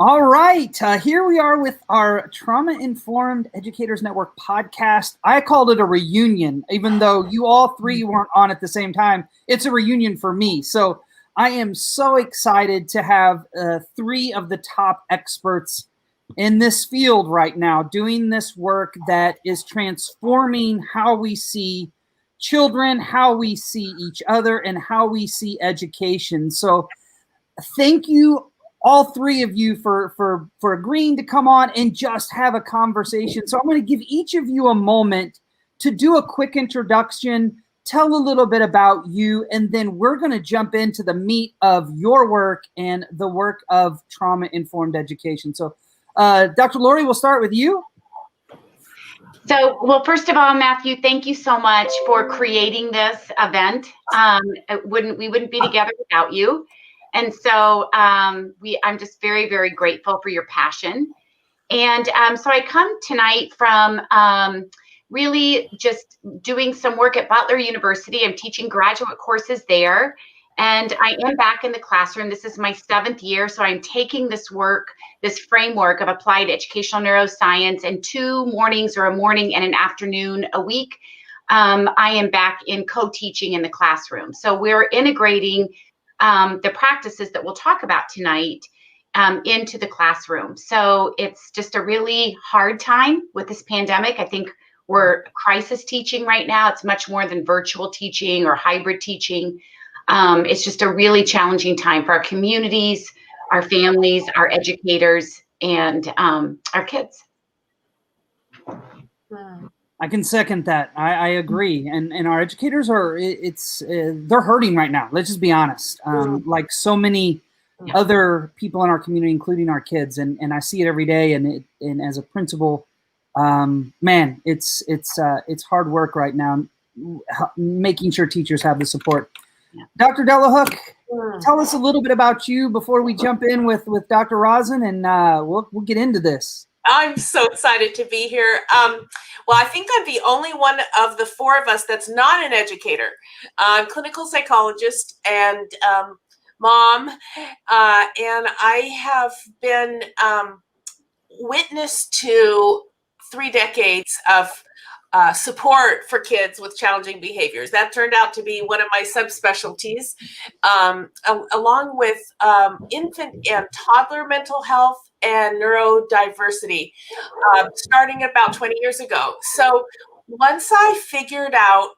All right, here we are with our Trauma-Informed Educators Network podcast. I called it a reunion, even though you all three weren't on at the same time. It's a reunion for me. So I am so excited to have three of the top experts in this field right now doing this work that is transforming how we see children, how we see each other, and how we see education. So thank you, all three of you, for agreeing to come on and just have a conversation. So I'm going to give each of you a moment to do a quick introduction, tell a little bit about you, and then we're going to jump into the meat of your work and the work of trauma-informed education. So Dr. Lori, we'll start with you. So, well, first of all, Matthew, thank you so much for creating this event. We wouldn't be together without you. And so I'm just very, very grateful for your passion. And so I come tonight from really just doing some work at Butler University. I'm teaching graduate courses there. And I am back in the classroom. This is my 7th year. So I'm taking this work, this framework of applied educational neuroscience, and 2 mornings or a morning and an afternoon a week. I am back in co-teaching in the classroom. So we're integrating the practices that we'll talk about tonight into the classroom. So it's just a really hard time with this pandemic. I think we're crisis teaching right now. It's much more than virtual teaching or hybrid teaching. It's just a really challenging time for our communities, our families, our educators, and our kids. I can second that. I agree. And our educators they're hurting right now. Let's just be honest. Like so many other people in our community, including our kids. And I see it every day. And as a principal, man, it's hard work right now, making sure teachers have the support. Dr. Delahooke, tell us a little bit about you before we jump in with Dr. Rossen, and we'll get into this. I'm so excited to be here. Well, I think I'm the only one of the 4 of us that's not an educator. I'm a clinical psychologist and mom, and I have been witness to 3 decades of support for kids with challenging behaviors. That turned out to be one of my subspecialties, along with infant and toddler mental health and neurodiversity, starting about 20 years ago. So once I figured out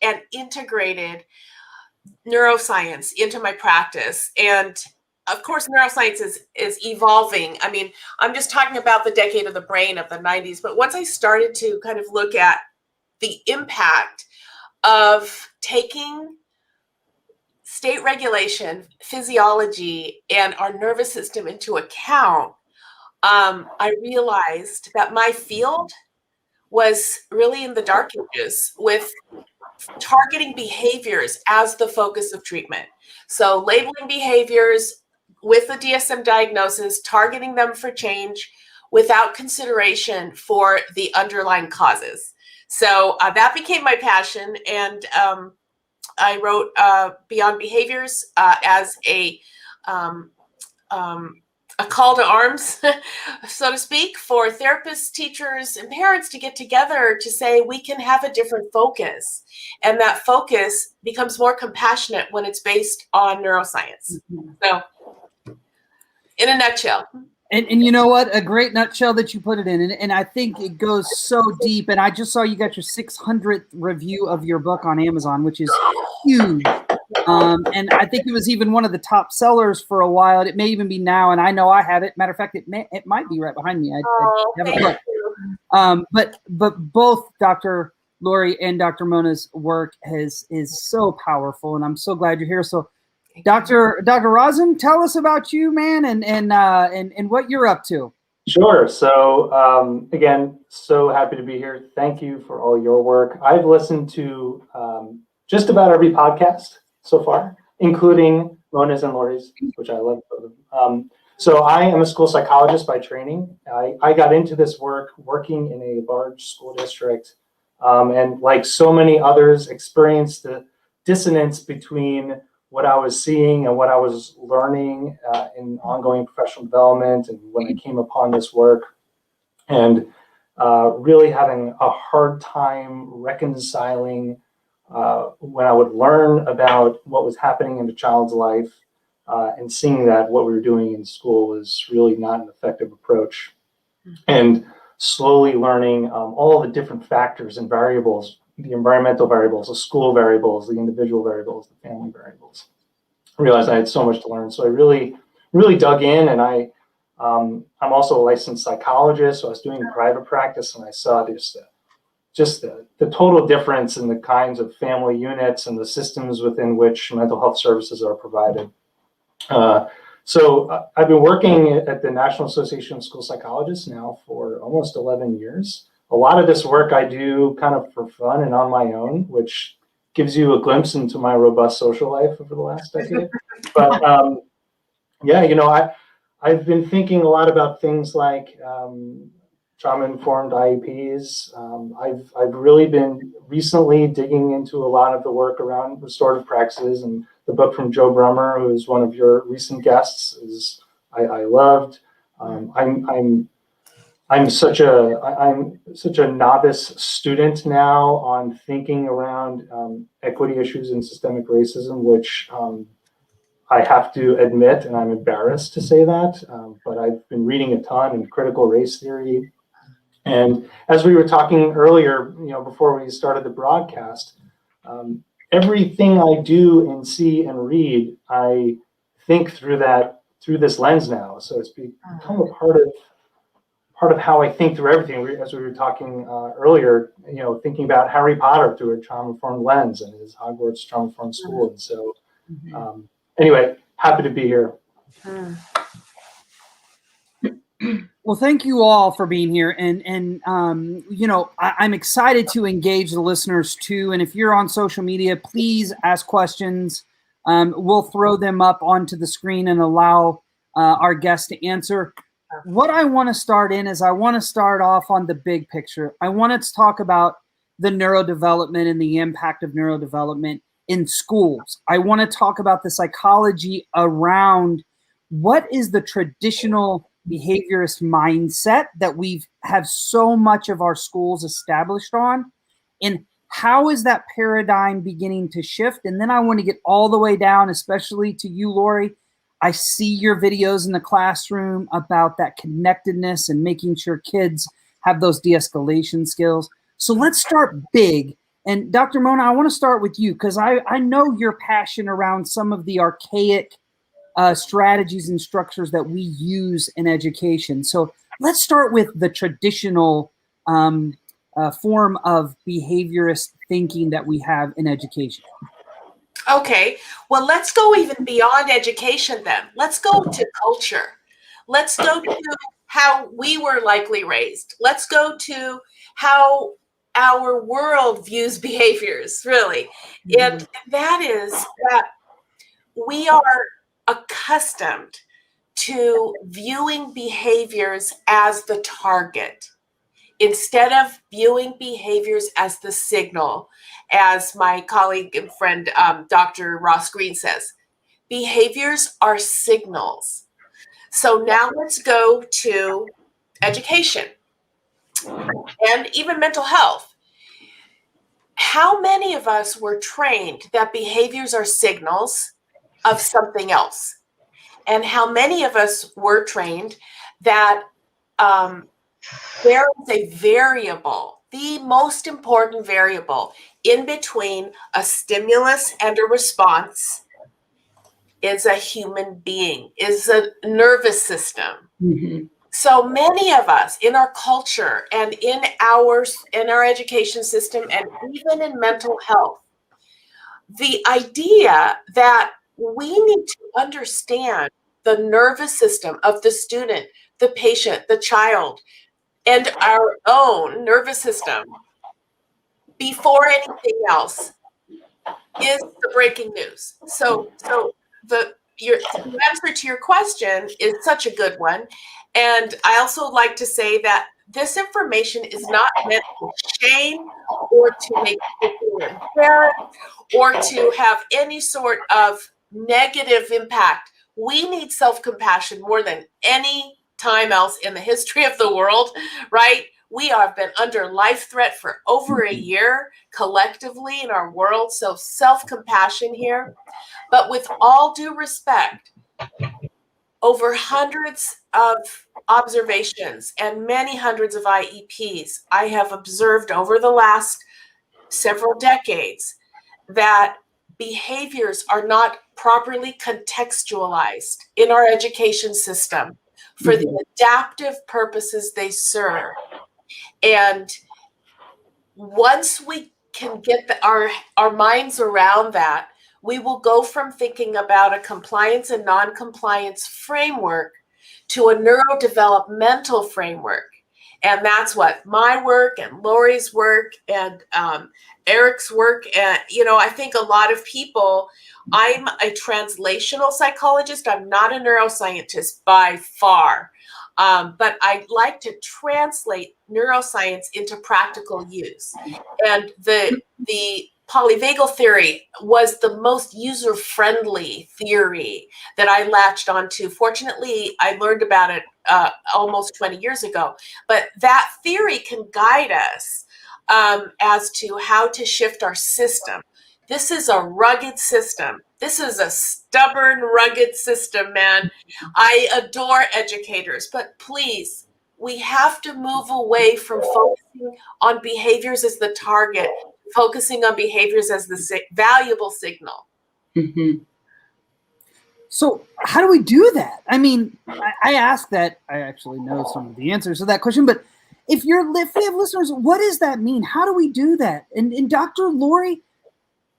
and integrated neuroscience into my practice, and of course, neuroscience is evolving. I mean, I'm just talking about the decade of the brain of the 90s. But once I started to kind of look at the impact of taking state regulation, physiology, and our nervous system into account, I realized that my field was really in the dark ages with targeting behaviors as the focus of treatment. So labeling behaviors with the DSM diagnosis, targeting them for change without consideration for the underlying causes. So that became my passion, and I wrote Beyond Behaviors as a call to arms, so to speak, for therapists, teachers, and parents to get together to say we can have a different focus. And that focus becomes more compassionate when it's based on neuroscience. So, in a nutshell. And you know what? A great nutshell that you put it in. And I think it goes so deep. And I just saw you got your 600th review of your book on Amazon, which is huge. And I think it was even one of the top sellers for a while. It may even be now. And I know I have it. Matter of fact, it might be right behind me. I haven't looked. But both Dr. Lori and Dr. Mona's work is so powerful. And I'm so glad you're here. So Dr. Rossen, tell us about you, man, and what you're up to. Sure. So again, so happy to be here. Thank you for all your work. I've listened to just about every podcast so far, including Mona's and Lori's, which I love. So I am a school psychologist by training. I got into this work working in a large school district, and like so many others, experienced the dissonance between what I was seeing and what I was learning in ongoing professional development, and when I came upon this work, and really having a hard time reconciling when I would learn about what was happening in a child's life and seeing that what we were doing in school was really not an effective approach. And slowly learning all the different factors and variables, the environmental variables, the school variables, the individual variables, the family variables. I realized I had so much to learn. So I really dug in, and I'm also a licensed psychologist, so I was doing private practice, and I saw just the total difference in the kinds of family units and the systems within which mental health services are provided. So I've been working at the National Association of School Psychologists now for almost 11 years. A lot of this work I do kind of for fun and on my own, which gives you a glimpse into my robust social life over the last decade. But yeah, I've been thinking a lot about things like trauma-informed IEPs. I've really been recently digging into a lot of the work around restorative practices, and the book from Joe Brummer, who is one of your recent guests, I loved. I'm such a novice student now on thinking around equity issues and systemic racism, which I have to admit, and I'm embarrassed to say that, but I've been reading a ton in critical race theory. And as we were talking earlier, before we started the broadcast, everything I do and see and read, I think through this lens now. So it's become a part of how I think through everything. As we were talking earlier, thinking about Harry Potter through a trauma-informed lens and his Hogwarts trauma-informed school. And so, anyway, happy to be here. Well, thank you all for being here, and I'm excited to engage the listeners too. And if you're on social media, please ask questions. We'll throw them up onto the screen and allow our guests to answer. What I want to start off on the big picture. I wanted to talk about the neurodevelopment and the impact of neurodevelopment in schools. I want to talk about the psychology around what is the traditional behaviorist mindset that we have so much of our schools established on, and how is that paradigm beginning to shift? And then I want to get all the way down, especially to you, Lori. I see your videos in the classroom about that connectedness and making sure kids have those de-escalation skills. So let's start big. And Dr. Mona, I want to start with you because I know your passion around some of the archaic strategies and structures that we use in education. So let's start with the traditional form of behaviorist thinking that we have in education. Okay, well, let's go even beyond education then. Let's go to culture. Let's go to how we were likely raised. Let's go to how our world views behaviors, really. And that is that we are accustomed to viewing behaviors as the target instead of viewing behaviors as the signal. As my colleague and friend, Dr. Ross Green says, behaviors are signals. So now let's go to education and even mental health. How many of us were trained that behaviors are signals of something else? And how many of us were trained that there is a variable, the most important variable in between a stimulus and a response is a human being, is a nervous system. So many of us in our culture and in our education system and even in mental health, the idea that we need to understand the nervous system of the student, the patient, the child, and our own nervous system before anything else is the breaking news. So the answer to your question is such a good one. And I also like to say that this information is not meant to shame or to make people embarrassed or to have any sort of negative impact. We need self-compassion more than any time else in the history of the world, right? We have been under life threat for over a year collectively in our world. So self-compassion here. But with all due respect, over hundreds of observations and many hundreds of IEPs, I have observed over the last several decades that behaviors are not properly contextualized in our education system for the adaptive purposes they serve. And once we can get our minds around that, we will go from thinking about a compliance and non-compliance framework to a neurodevelopmental framework. And that's what my work and Lori's work and Eric's work. And, I think a lot of people, I'm a translational psychologist. I'm not a neuroscientist by far. But I like to translate neuroscience into practical use. And the polyvagal theory was the most user-friendly theory that I latched onto. Fortunately, I learned about it almost 20 years ago. But that theory can guide us as to how to shift our system. This is a rugged system. This is a stubborn, rugged system, man. I adore educators, but please, we have to move away from focusing on behaviors as the target, focusing on behaviors as the valuable signal. Mm-hmm. So how do we do that? I mean, I ask that. I actually know some of the answers to that question, but if we have listeners, what does that mean? How do we do that? And Dr. Lori,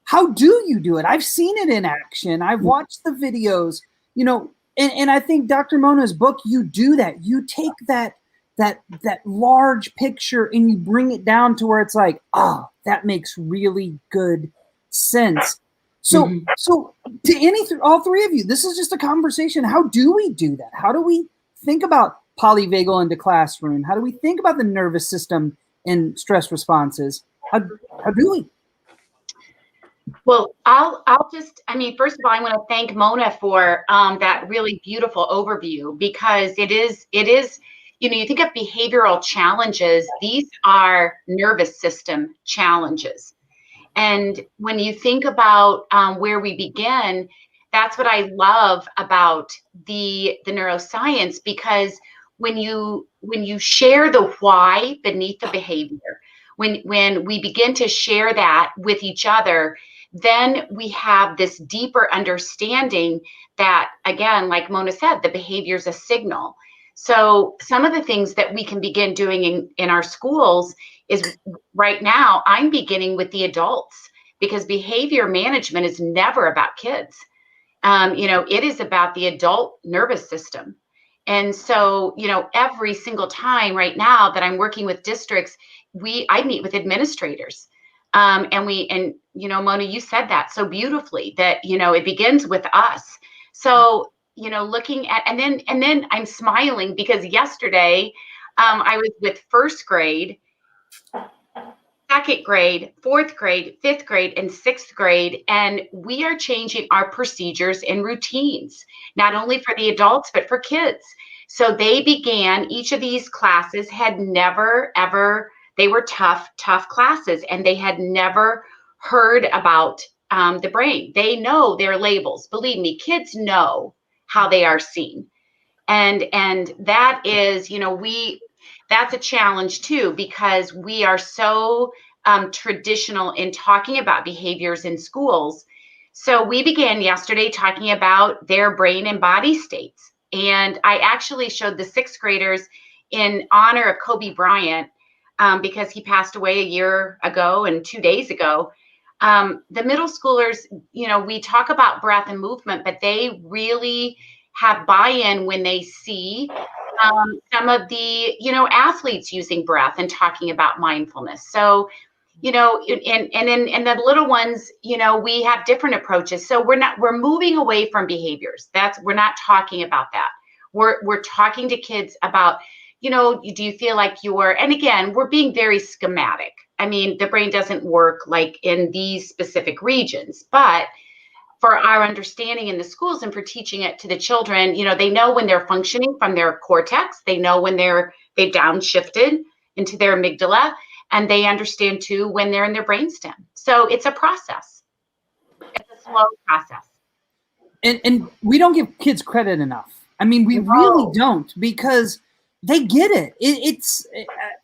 how do you do it? I've seen it in action. I've watched the videos, and I think Dr. Mona's book, you do that. You take that large picture and you bring it down to where it's like, that makes really good sense. So to all three of you, this is just a conversation. How do we do that? How do we think about polyvagal in the classroom? How do we think about the nervous system and stress responses? How do we? Well, first of all, I want to thank Mona for that really beautiful overview, because it is, you think of behavioral challenges, these are nervous system challenges. And when you think about where we begin, that's what I love about the neuroscience, because when you share the why beneath the behavior, when we begin to share that with each other, then we have this deeper understanding that, again, like Mona said, the behavior is a signal. So some of the things that we can begin doing in our schools is, right now, I'm beginning with the adults, because behavior management is never about kids. It is about the adult nervous system. And so, every single time right now that I'm working with districts, I meet with administrators. Mona, you said that so beautifully, that, it begins with us. So, looking at, and then I'm smiling because yesterday I was with first grade, second grade, fourth grade, fifth grade, and sixth grade. And we are changing our procedures and routines, not only for the adults, but for kids. So they began, each of these classes had never, ever, they were tough classes, and they had never heard about the brain. They know their labels. Believe me, kids know how they are seen. And that is, that's a challenge too, because we are so traditional in talking about behaviors in schools. So we began yesterday talking about their brain and body states. And I actually showed the sixth graders, in honor of Kobe Bryant, because he passed away a year ago and 2 days ago. The middle schoolers, we talk about breath and movement, but they really have buy-in when they see some of the, athletes using breath and talking about mindfulness. So, and the little ones, we have different approaches. So we're moving away from behaviors. We're not talking about that. We're talking to kids about, do you feel like and again, we're being very schematic. I mean, the brain doesn't work like in these specific regions, but for our understanding in the schools and for teaching it to the children. They know when they're functioning from their cortex, they know when they've downshifted into their amygdala, and they understand too when they're in their brainstem. So it's a process. It's a slow process. And we don't give kids credit enough. I mean, we really don't, because they get it.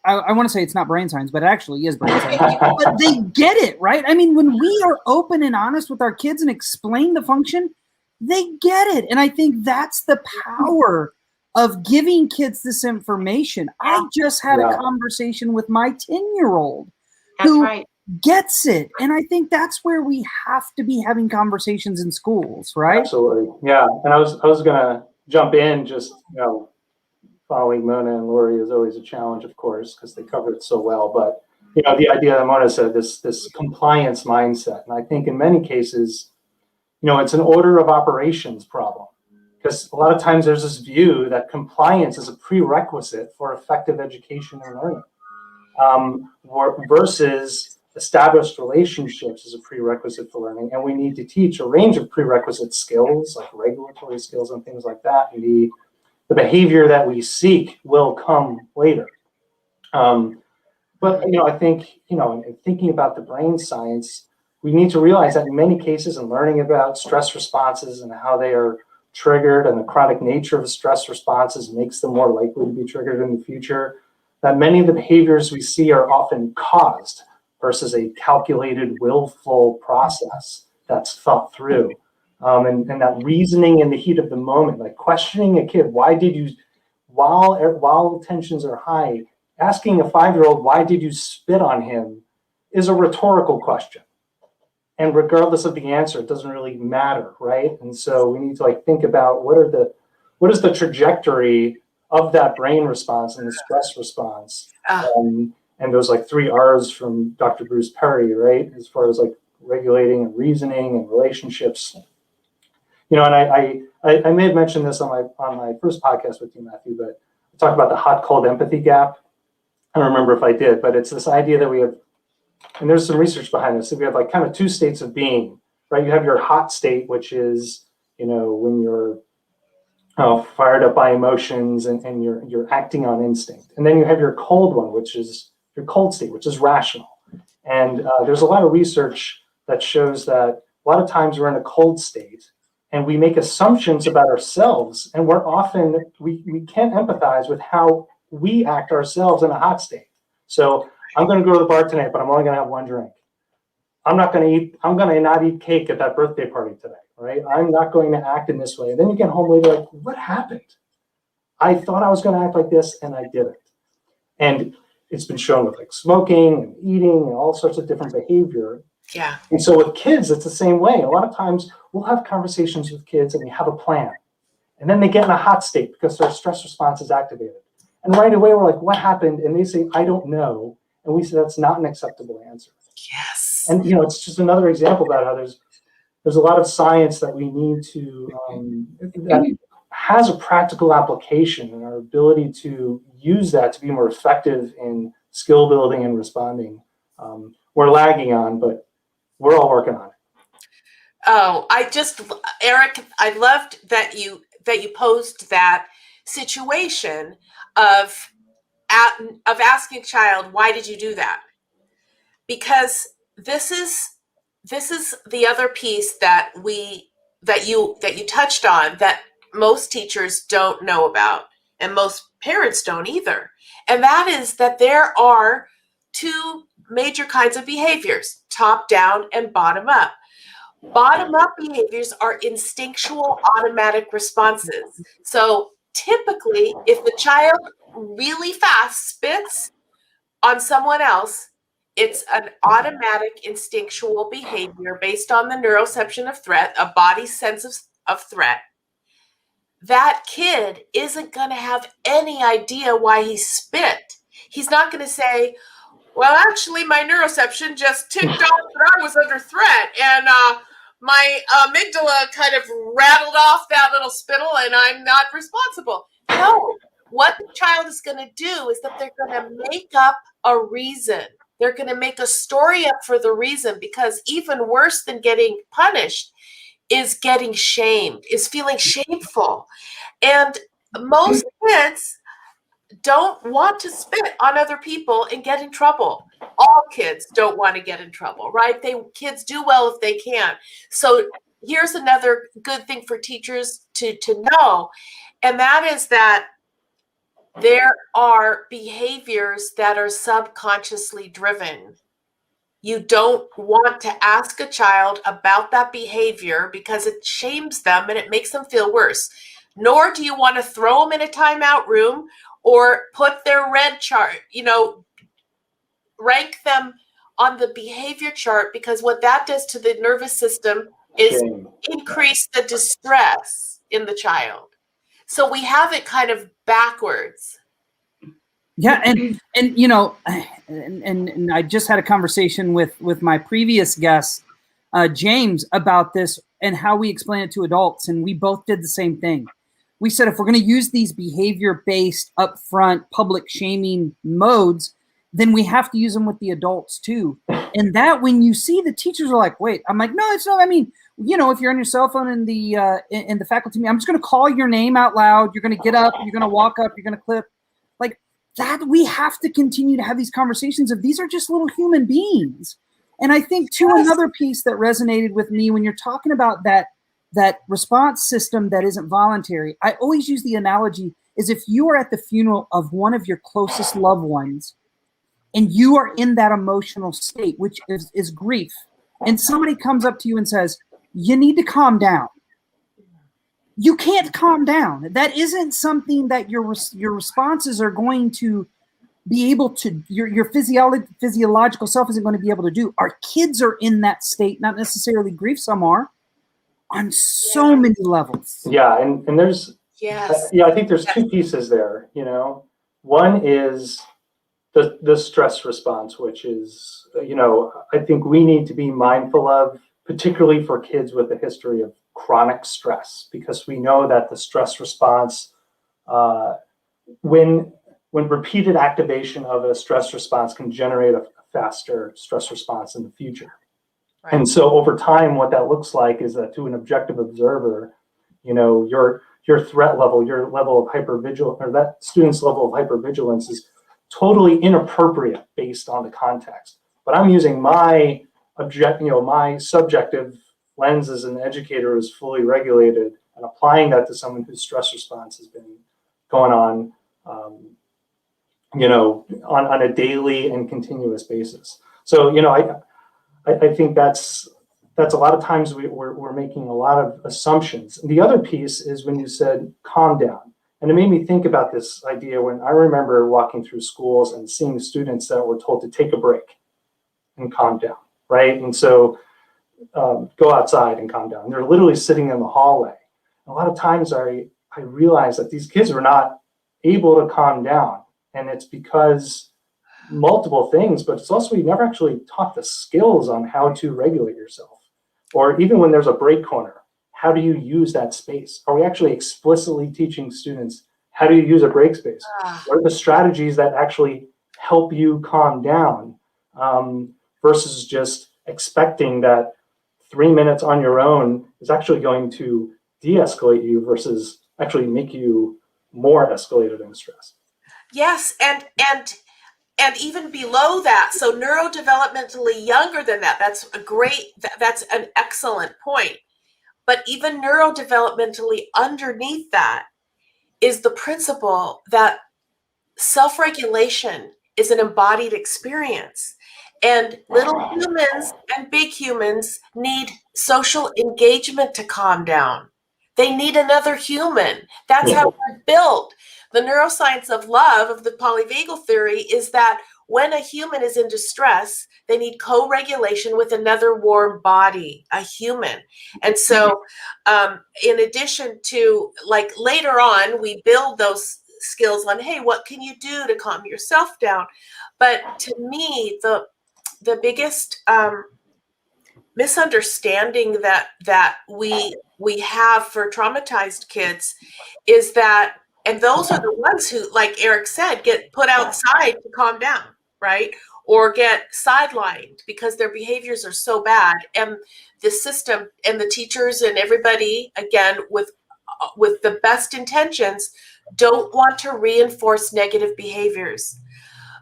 I want to say it's not brain science, but it actually is brain science. But they get it, right? I mean, when we are open and honest with our kids and explain the function, they get it. And I think that's the power of giving kids this information. I just had a conversation with my 10-year-old who gets it. And I think that's where we have to be having conversations in schools, right? Absolutely. Yeah. And I was going to jump in, just, following Mona and Lori is always a challenge, of course, because they cover it so well. But, the idea that Mona said, this compliance mindset. And I think in many cases, it's an order of operations problem, because a lot of times there's this view that compliance is a prerequisite for effective education and learning, versus established relationships is a prerequisite for learning. And we need to teach a range of prerequisite skills, like regulatory skills and things like that. And the behavior that we seek will come later. But, I think, in thinking about the brain science, we need to realize that in many cases, in learning about stress responses and how they are triggered and the chronic nature of stress responses makes them more likely to be triggered in the future, that many of the behaviors we see are often caused versus a calculated, willful process that's thought through. And that reasoning in the heat of the moment, like questioning a kid, while tensions are high, asking a 5-year-old, why did you spit on him, is a rhetorical question. And regardless of the answer, it doesn't really matter, right? And so we need to think about what is the trajectory of that brain response and the stress response. And those 3 R's from Dr. Bruce Perry, right? As far as regulating and reasoning and relationships. And I may have mentioned this on my first podcast with you, Matthew, but I talked about the hot-cold empathy gap. I don't remember if I did, but it's this idea that we have, and there's some research behind this, that we have kind of 2 states of being, right? You have your hot state, which is, when you're fired up by emotions and you're acting on instinct. And then you have your cold one, which is your cold state, which is rational. And there's a lot of research that shows that a lot of times we're in a cold state and we make assumptions about ourselves, and we can't empathize with how we act ourselves in a hot state. So I'm going to go to the bar tonight, but I'm only going to have 1 drink. I'm going to not eat cake at that birthday party today, right? I'm not going to act in this way. And then you get home later, what happened? I thought I was going to act like this and I didn't. And it's been shown with smoking and eating and all sorts of different behavior. Yeah. And so with kids, it's the same way. A lot of times we'll have conversations with kids and we have a plan. And then they get in a hot state because their stress response is activated. And right away we're like, what happened? And they say, I don't know. And we say, that's not an acceptable answer. Yes. And, it's just another example about how there's a lot of science that we need to, that has a practical application, and our ability to use that to be more effective in skill building and responding. We're lagging on, but we're all working on it. Oh, Eric, I loved that you posed that situation of asking a child, why did you do that? Because this is the other piece that you touched on, that most teachers don't know about, and most parents don't either. And that is that there are 2 major kinds of behaviors, top down and bottom up. Bottom up behaviors are instinctual automatic responses. So typically, if the child really fast spits on someone else, it's an automatic instinctual behavior based on the neuroception of threat, a body's sense of threat. That kid isn't going to have any idea why he spit. He's not going to say, well, actually, my neuroception just ticked off that I was under threat, and my amygdala kind of rattled off that little spittle, and I'm not responsible. No, what the child is going to do is that they're going to make up a reason. They're going to make a story up for the reason, because even worse than getting punished is getting shamed, is feeling shameful. And most kids don't want to spit on other people and get in trouble. All kids don't want to get in trouble, right? Kids do well if they can. So here's another good thing for teachers to know, and that is that there are behaviors that are subconsciously driven. You don't want to ask a child about that behavior because it shames them and it makes them feel worse. Nor do you want to throw them in a timeout room or put their red chart, rank them on the behavior chart, because what that does to the nervous system is increase the distress in the child. So we have it kind of backwards. Yeah, and I just had a conversation with my previous guest, James, about this and how we explain it to adults, and we both did the same thing. We said if we're going to use these behavior-based, upfront, public shaming modes, then we have to use them with the adults too. And that when you see the teachers are like, wait, I'm like, no, it's not. I mean, if you're on your cell phone in the faculty meeting, I'm just going to call your name out loud. You're going to get up. You're going to walk up. You're going to clip. Like that, we have to continue to have these conversations of these are just little human beings. And I think too, another piece that resonated with me when you're talking about that response system that isn't voluntary, I always use the analogy is if you are at the funeral of one of your closest loved ones and you are in that emotional state, which is grief, and somebody comes up to you and says, you need to calm down. You can't calm down. That isn't something that your responses are going to be able to, your physiological self isn't going to be able to do. Our kids are in that state, not necessarily grief, some are, on so many levels. Yeah, and there's, I think there's two pieces there, One is the stress response, which is, I think we need to be mindful of, particularly for kids with a history of chronic stress, because we know that the stress response, when repeated activation of a stress response can generate a faster stress response in the future. Right. And so over time, what that looks like is that to an objective observer, your threat level, your level of hypervigilance, or that student's level of hypervigilance is totally inappropriate based on the context. But I'm using my my subjective lens as an educator is fully regulated and applying that to someone whose stress response has been going on, on a daily and continuous basis. So, I think that's a lot of times we're making a lot of assumptions. And the other piece is when you said calm down. And it made me think about this idea when I remember walking through schools and seeing students that were told to take a break and calm down, right? And so go outside and calm down. They're literally sitting in the hallway. A lot of times I realize that these kids are not able to calm down. And it's because multiple things, but it's also you never actually taught the skills on how to regulate yourself. Or even when there's a break corner, how do you use that space? Are we actually explicitly teaching students how do you use a break space? What are the strategies that actually help you calm down versus just expecting that 3 minutes on your own is actually going to de-escalate you versus actually make you more escalated in stress. Yes, and even below that, so neurodevelopmentally younger than that, that's an excellent point. But even neurodevelopmentally underneath that is the principle that self-regulation is an embodied experience. And little humans and big humans need social engagement to calm down. They need another human. That's how we're built. The neuroscience of love, of the polyvagal theory, is that when a human is in distress, they need co-regulation with another warm body, a human. And so in addition to, like, later on, we build those skills on, hey, what can you do to calm yourself down? But to me, the biggest misunderstanding that we have for traumatized kids is that, and those are the ones who, like Eric said, get put outside to calm down, right? or get sidelined because their behaviors are so bad. And the system and the teachers and everybody, again, with the best intentions, don't want to reinforce negative behaviors.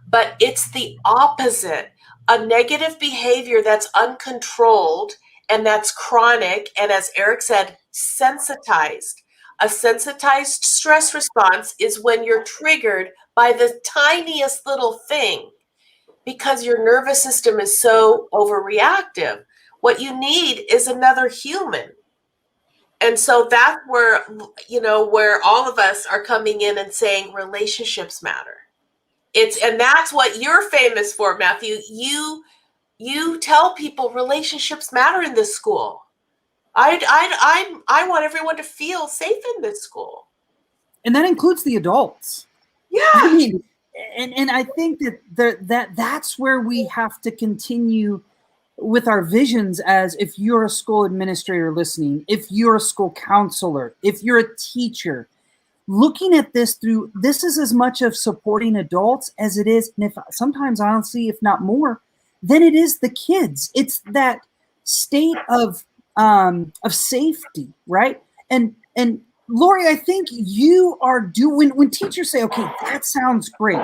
But it's the opposite. A negative behavior that's uncontrolled and that's chronic, and as Eric said, sensitized. A sensitized stress response is when you're triggered by the tiniest little thing because your nervous system is so overreactive. What you need is another human. And so that's where, where all of us are coming in and saying relationships matter. And that's what you're famous for, Matthew. You tell people relationships matter in this school. I want everyone to feel safe in this school. And that includes the adults. Yeah. I mean, and I think that's where we have to continue with our visions, as if you're a school administrator listening, if you're a school counselor, if you're a teacher, looking at this is as much of supporting adults as it is, and if sometimes honestly, if not more, then it is the kids. It's that state of safety, right? And Lori, I think you are doing, when teachers say, okay, that sounds great.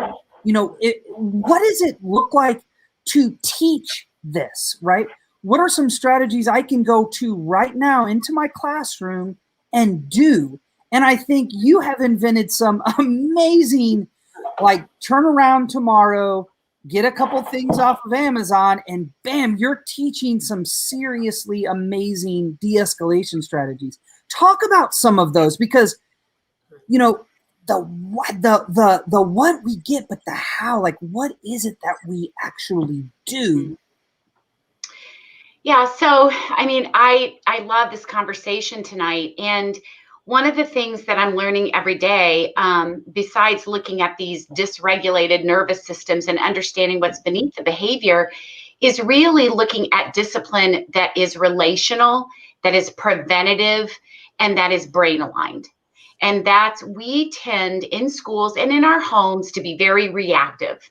What does it look like to teach this, right? What are some strategies I can go to right now into my classroom and do? And I think you have invented some amazing, like, turn around tomorrow, get a couple things off of Amazon, and bam, you're teaching some seriously amazing de-escalation strategies. Talk about some of those, because, the what we get, but the how, like, what is it that we actually do? Yeah, so, I mean, I love this conversation tonight. And one of the things that I'm learning every day, besides looking at these dysregulated nervous systems and understanding what's beneath the behavior, is really looking at discipline that is relational, that is preventative, and that is brain aligned. And we tend in schools and in our homes to be very reactive.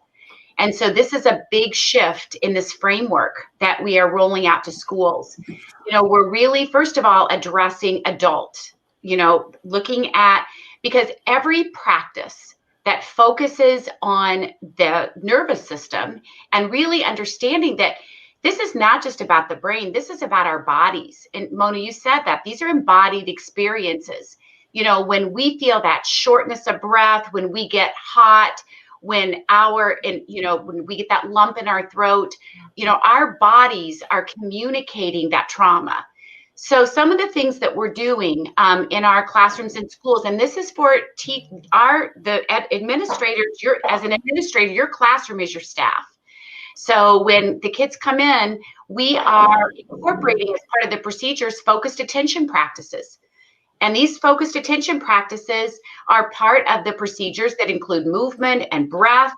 And so this is a big shift in this framework that we are rolling out to schools. We're really, first of all, addressing adult, looking at, because every practice that focuses on the nervous system and really understanding that this is not just about the brain, this is about our bodies. And Mona, you said that these are embodied experiences. When we feel that shortness of breath, when we get hot, when we get that lump in our throat, our bodies are communicating that trauma. So some of the things that we're doing in our classrooms and schools, and this is for the administrators, as an administrator, your classroom is your staff. So when the kids come in, we are incorporating as part of the procedures focused attention practices. And these focused attention practices are part of the procedures that include movement and breath.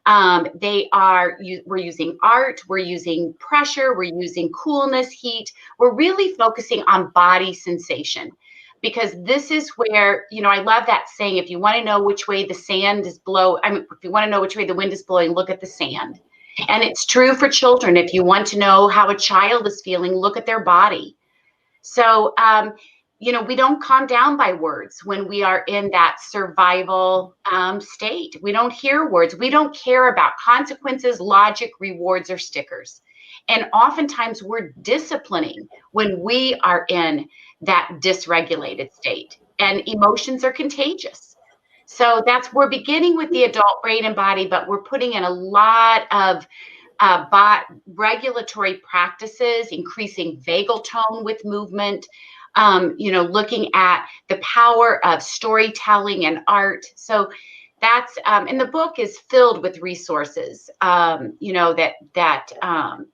We're using art, we're using pressure, we're using coolness, heat. We're really focusing on body sensation, because this is where, I love that saying, if you want to know which way the sand is blowing, if you want to know which way the wind is blowing, look at the sand. And it's true for children. If you want to know how a child is feeling, look at their body. So, we don't calm down by words when we are in that survival state. We don't hear words. We don't care about consequences, logic, rewards, or stickers. And oftentimes we're disciplining when we are in that dysregulated state. And emotions are contagious. So we're beginning with the adult brain and body, but we're putting in a lot of regulatory practices, increasing vagal tone with movement, looking at the power of storytelling and art. So that's, and the book is filled with resources, that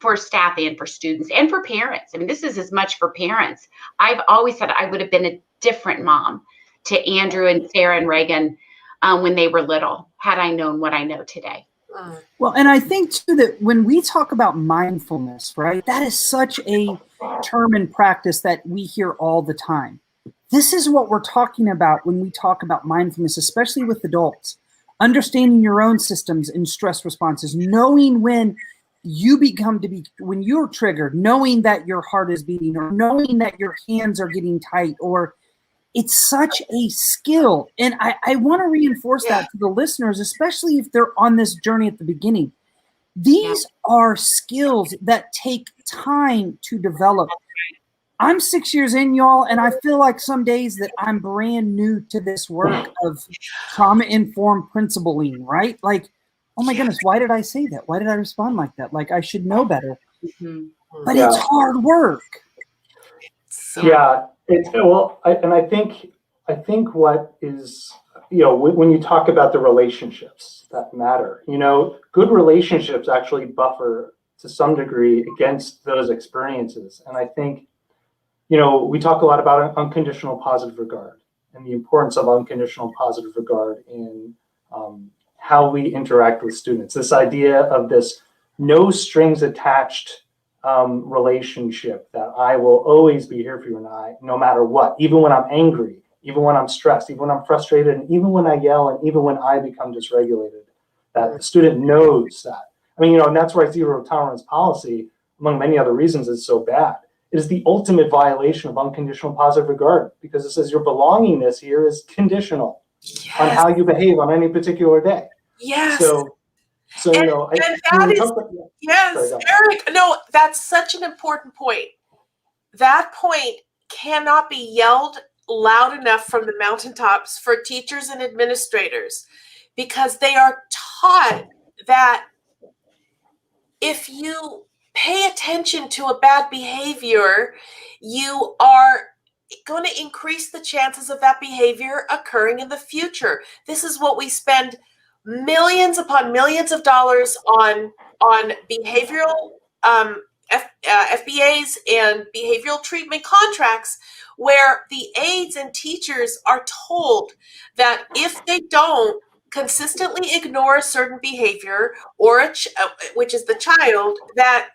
for staff and for students and for parents. I mean, this is as much for parents. I've always said I would have been a different mom to Andrew and Sarah and Reagan when they were little, had I known what I know today. Well, and I think too that when we talk about mindfulness, right, that is such a term and practice that we hear all the time. This is what we're talking about when we talk about mindfulness, especially with adults. understanding your own systems and stress responses, knowing when when you're triggered, knowing that your heart is beating, or knowing that your hands are getting tight, or it's such a skill. And I want to reinforce that to the listeners, especially if they're on this journey at the beginning. These are skills that take time to develop. I'm 6 years in, y'all, and I feel like some days that I'm brand new to this work of trauma-informed principling, right? Like, oh my goodness, why did I say that? Why did I respond like that? Like, I should know better. But it's hard work. Yeah, I think what is, when you talk about the relationships that matter, good relationships actually buffer to some degree against those experiences. And I think, we talk a lot about unconditional positive regard and the importance of unconditional positive regard in how we interact with students. This idea of this no strings attached relationship, that I will always be here for you, and no matter what, even when I'm angry, even when I'm stressed, even when I'm frustrated, and even when I yell, and even when I become dysregulated, that the student knows that. I mean, and that's why zero tolerance policy, among many other reasons, is so bad. It is the ultimate violation of unconditional positive regard, because it says your belongingness here is conditional on how you behave on any particular day. Yes. So yes, Eric, no, that's such an important point. That point cannot be yelled loud enough from the mountaintops for teachers and administrators, because they are taught that if you pay attention to a bad behavior, you are going to increase the chances of that behavior occurring in the future. This is what we spend millions upon millions of dollars on behavioral FBAs and behavioral treatment contracts, where the aides and teachers are told that if they don't consistently ignore a certain behavior, or which is the child, that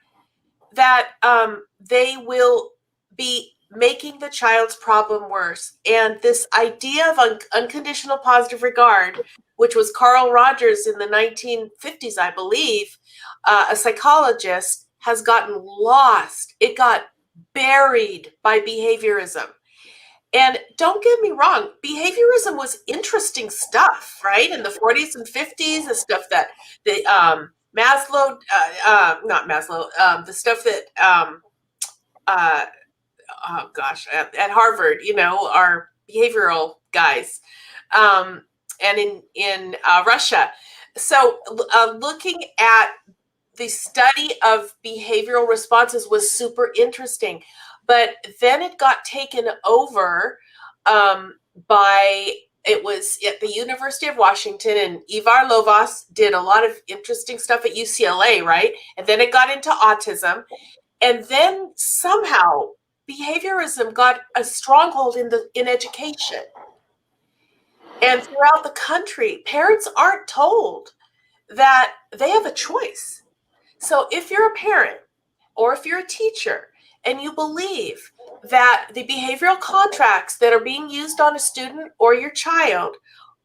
they will be making the child's problem worse. And this idea of unconditional positive regard, which was Carl Rogers in the 1950s, I believe, a psychologist, has gotten lost. It got buried by behaviorism. And don't get me wrong, behaviorism was interesting stuff, right? In the 40s and 50s, the stuff that the Maslow, not Maslow, the stuff that, oh gosh, at Harvard, our behavioral guys, and in Russia. So looking at the study of behavioral responses was super interesting, but then it got taken over it was at the University of Washington, and Ivar Lovaas did a lot of interesting stuff at UCLA, right? And then it got into autism, and then somehow behaviorism got a stronghold in education. And throughout the country, parents aren't told that they have a choice. So if you're a parent or if you're a teacher and you believe that the behavioral contracts that are being used on a student or your child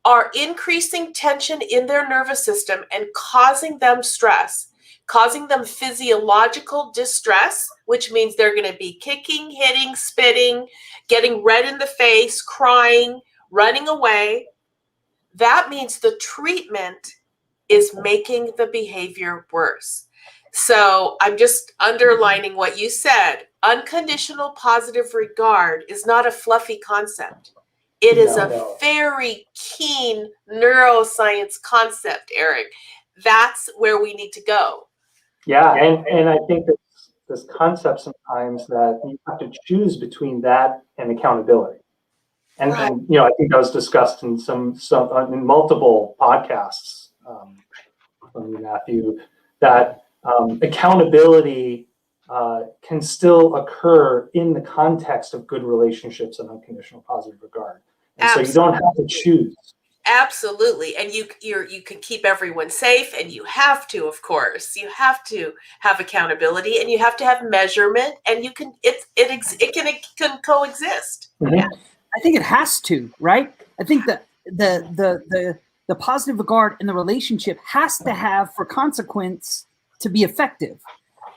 are increasing tension in their nervous system and causing them stress, causing them physiological distress, which means they're going to be kicking, hitting, spitting, getting red in the face, crying, running away, that means the treatment is making the behavior worse. So I'm just underlining what you said. Unconditional positive regard is not a fluffy concept. It is a very keen neuroscience concept, Eric. That's where we need to go. Yeah, and I think that this concept sometimes that you have to choose between that and accountability. And, right. and I think that was discussed in some in multiple podcasts from you, Matthew, that accountability can still occur in the context of good relationships and unconditional positive regard. And so you don't have to choose. Absolutely. And you can keep everyone safe, and you have to, of course, you have to have accountability, and you have to have measurement, and it can coexist. Mm-hmm. Yeah. I think it has to, right? I think that the the positive regard in the relationship has to have for consequence to be effective.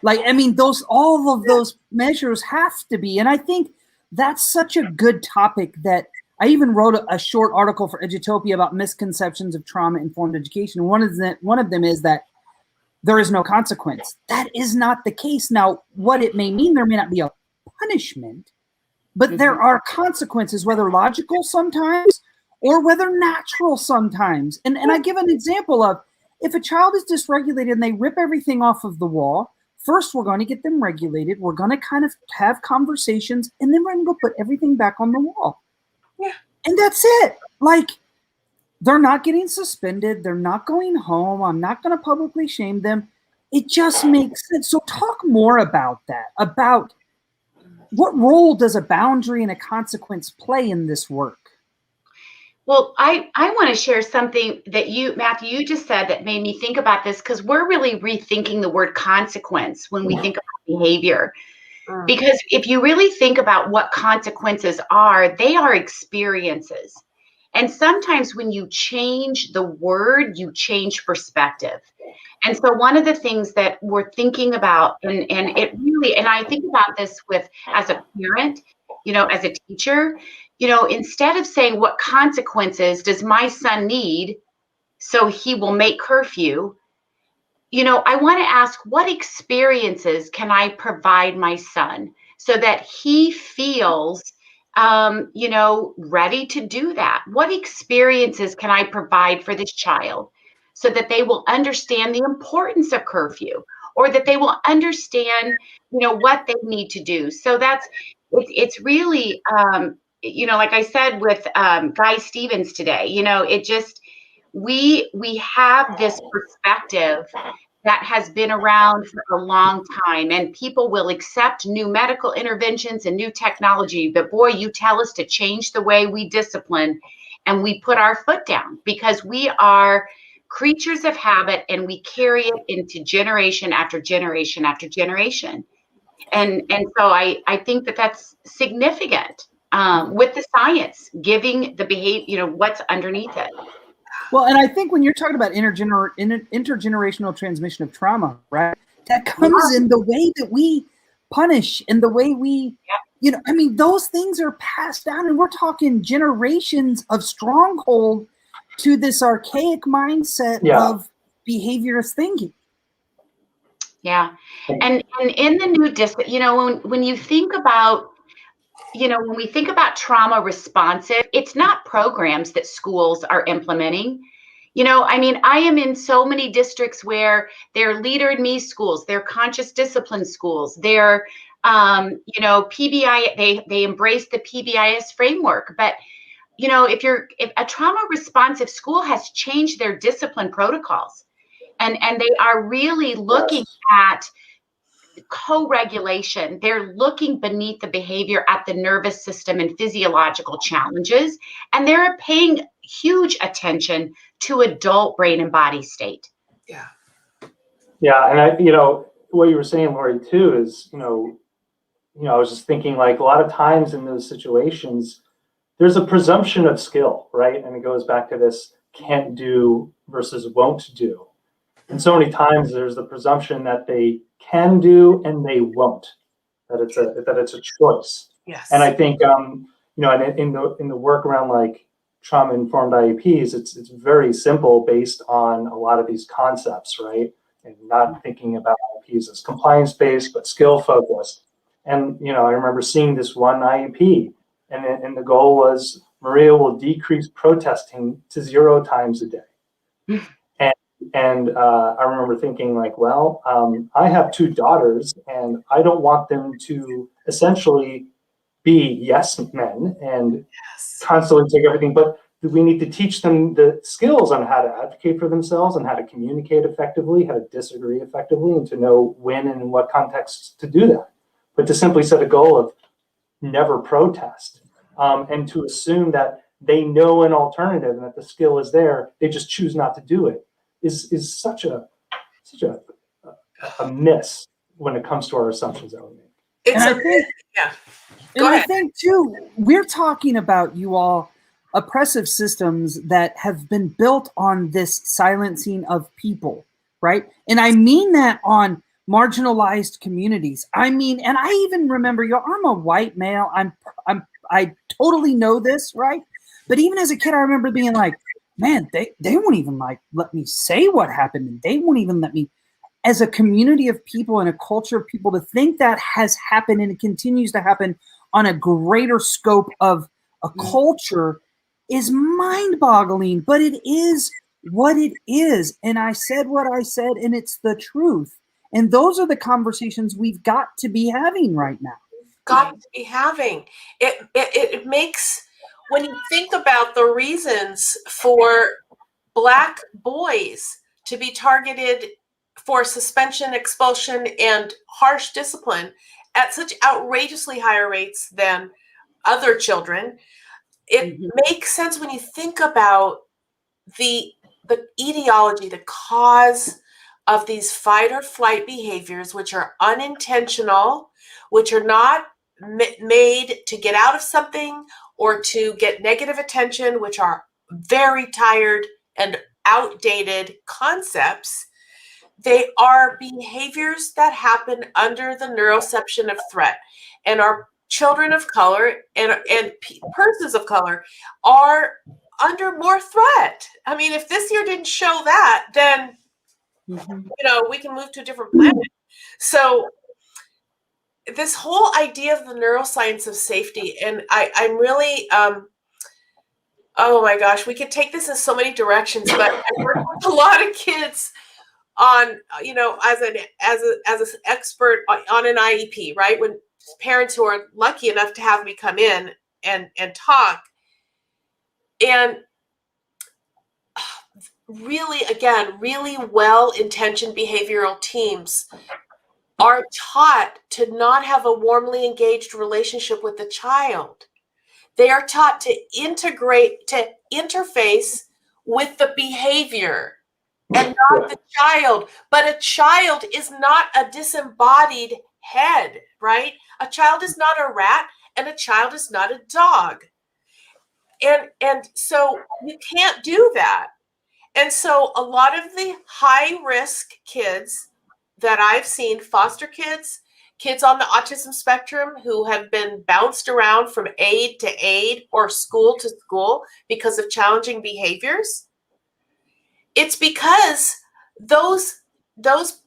Like, I mean, all of those measures have to be. And I think that's such a good topic that I even wrote a short article for Edutopia about misconceptions of trauma-informed education. One of them is that there is no consequence. That is not the case. Now, what it may mean, there may not be a punishment, but there are consequences, whether logical sometimes or whether natural sometimes. And I give an example of, if a child is dysregulated and they rip everything off of the wall, first we're going to get them regulated. We're going to kind of have conversations, and then we're going to go put everything back on the wall. Yeah. And that's it. Like, they're not getting suspended. They're not going home. I'm not going to publicly shame them. It just makes sense. So talk more about that, about what role does a boundary and a consequence play in this work? Well, I want to share something that Matthew, you just said that made me think about this, because we're really rethinking the word consequence when we think about behavior. Because if you really think about what consequences are, they are experiences. And sometimes when you change the word, you change perspective. And so one of the things that we're thinking about, and it really, and I think about this with, as a parent, as a teacher, instead of saying, what consequences does my son need so he will make curfew? I want to ask, what experiences can I provide my son so that he feels, ready to do that? What experiences can I provide for this child so that they will understand the importance of curfew, or that they will understand, what they need to do? So it's really, like I said with Guy Stevens today, it just, we have this perspective that has been around for a long time, and people will accept new medical interventions and new technology, but boy, you tell us to change the way we discipline, and we put our foot down, because we are creatures of habit, and we carry it into generation after generation after generation. And so I think that that's significant, with the science giving the behavior, what's underneath it. Well, and I think when you're talking about intergenerational transmission of trauma, right, that comes in the way that we punish and the way we, those things are passed down, and we're talking generations of stronghold to this archaic mindset of behaviorist thinking. Yeah. And in the new when you think about, when we think about trauma responsive, it's not programs that schools are implementing. I am in so many districts where they're Leader in Me schools, they're conscious discipline schools, they're, PBI, they embrace the PBIS framework. But, if a trauma responsive school has changed their discipline protocols, and they are really looking at co-regulation. They're looking beneath the behavior at the nervous system and physiological challenges, and they're paying huge attention to adult brain and body state. Yeah. Yeah, and what you were saying, Lori, too, is I was just thinking, like, a lot of times in those situations, there's a presumption of skill, right? And it goes back to this can't do versus won't do. And so many times there's the presumption that they can do and they won't, that it's a choice. Yes. And I think in the work around like trauma-informed IEPs, it's very simple based on a lot of these concepts, right? And not thinking about IEPs as compliance-based, but skill-focused. And I remember seeing this one IEP, and the goal was Maria will decrease protesting to 0 times a day. And I remember thinking, like, well, I have 2 daughters, and I don't want them to essentially be yes men and constantly take everything. But we need to teach them the skills on how to advocate for themselves and how to communicate effectively, how to disagree effectively, and to know when and in what contexts to do that. But to simply set a goal of never protest, and to assume that they know an alternative and that the skill is there, they just choose not to do it, is such a miss when it comes to our assumptions that we make. I think too, we're talking about, you all, oppressive systems that have been built on this silencing of people, right? And I mean that on marginalized communities. I mean, and I even remember, I'm a white male. I totally know this, right? But even as a kid, I remember being like, man, they won't even like let me say what happened, and they won't even let me, as a community of people and a culture of people, to think that has happened and it continues to happen on a greater scope of a culture is mind-boggling, but it is what it is. And I said what I said, and it's the truth. And those are the conversations we've got to be having right now. Got to be having. It makes, when you think about the reasons for Black boys to be targeted for suspension, expulsion, and harsh discipline at such outrageously higher rates than other children, it makes sense when you think about the etiology, the cause of these fight or flight behaviors, which are unintentional, which are not made to get out of something or to get negative attention, which are very tired and outdated concepts. They are behaviors that happen under the neuroception of threat, and our children of color and persons of color are under more threat. I mean, if this year didn't show that, then we can move to a different planet. So this whole idea of the neuroscience of safety, and I'm really oh my gosh, we could take this in so many directions, but I work with a lot of kids on, as an expert on an IEP, right? When parents who are lucky enough to have me come in and talk, and really, again, really well-intentioned behavioral teams are taught to not have a warmly engaged relationship with the child. They are taught to interface with the behavior and not the child. But a child is not a disembodied head, right? A child is not a rat, and a child is not a dog. And so you can't do that. And so a lot of the high-risk kids that I've seen, foster kids, kids on the autism spectrum who have been bounced around from aid to aid or school to school because of challenging behaviors, it's because those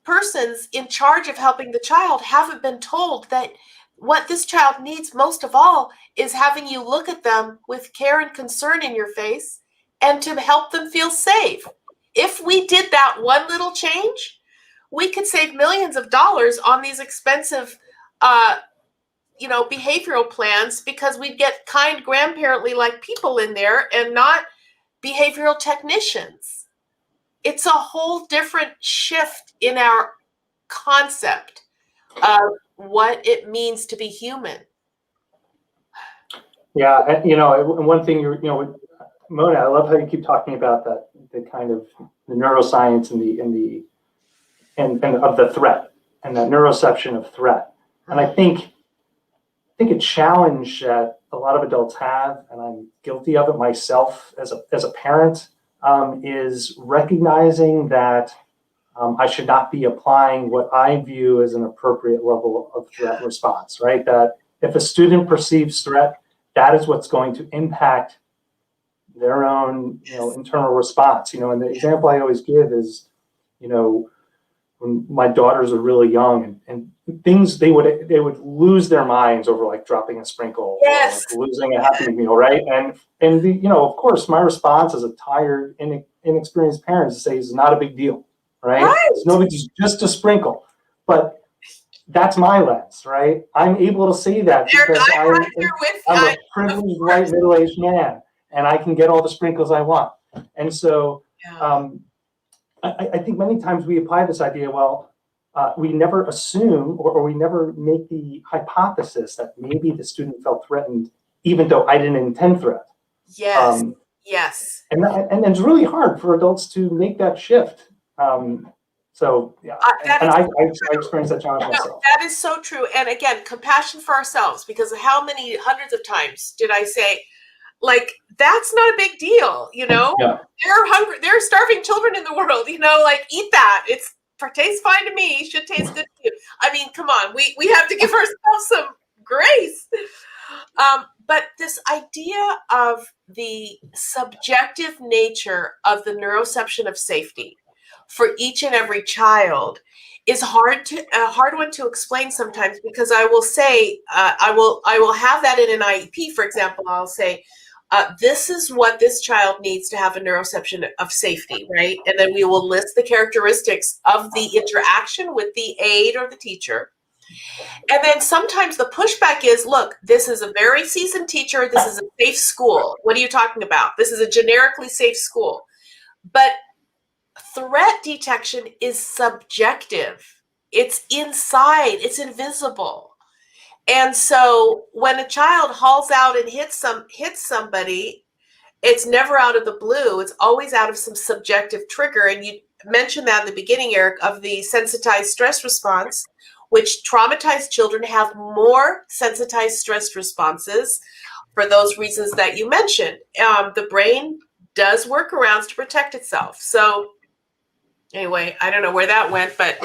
persons in charge of helping the child haven't been told that what this child needs most of all is having you look at them with care and concern in your face and to help them feel safe. If we did that one little change, we could save millions of dollars on these expensive, behavioral plans, because we'd get kind grandparently like people in there and not behavioral technicians. It's a whole different shift in our concept of what it means to be human. Yeah, and one thing Mona, I love how you keep talking about that, the kind of the neuroscience and of the threat and the neuroception of threat. And I think a challenge that a lot of adults have, and I'm guilty of it myself as a parent, is recognizing that I should not be applying what I view as an appropriate level of threat response, right? That if a student perceives threat, that is what's going to impact their own, internal response. And the example I always give is, when my daughters are really young and things, they would lose their minds over like dropping a sprinkle, yes, or like losing a Happy Meal, right? And of course, my response as a tired, inexperienced parent is to say it's not a big deal, right? It's no big, just a sprinkle. But that's my lens, right? I'm able to say that because I'm a privileged white middle-aged man, and I can get all the sprinkles I want. And so I think many times we apply this idea, we never assume or we never make the hypothesis that maybe the student felt threatened, even though I didn't intend threat. Yes, yes. And it's really hard for adults to make that shift. So yeah, I experienced that challenge myself. That is so true. And again, compassion for ourselves, because how many hundreds of times did I say, like that's not a big deal, you know. Yeah. There are hungry, there are starving children in the world, you know, like eat that. It tastes fine to me, should taste good to you. I mean, come on, we have to give ourselves some grace. But this idea of the subjective nature of the neuroception of safety for each and every child is a hard one to explain sometimes, because I will say, I will have that in an IEP, for example. I'll say, this is what this child needs to have a neuroception of safety, right? And then we will list the characteristics of the interaction with the aide or the teacher. And then sometimes the pushback is, look, this is a very seasoned teacher. This is a safe school. What are you talking about? This is a generically safe school. But threat detection is subjective. It's inside. It's invisible. And so when a child hauls out and hits somebody, it's never out of the blue. It's always out of some subjective trigger. And you mentioned that in the beginning, Eric, of the sensitized stress response, which traumatized children have more sensitized stress responses for those reasons that you mentioned. The brain does workarounds to protect itself. So anyway, I don't know where that went, but.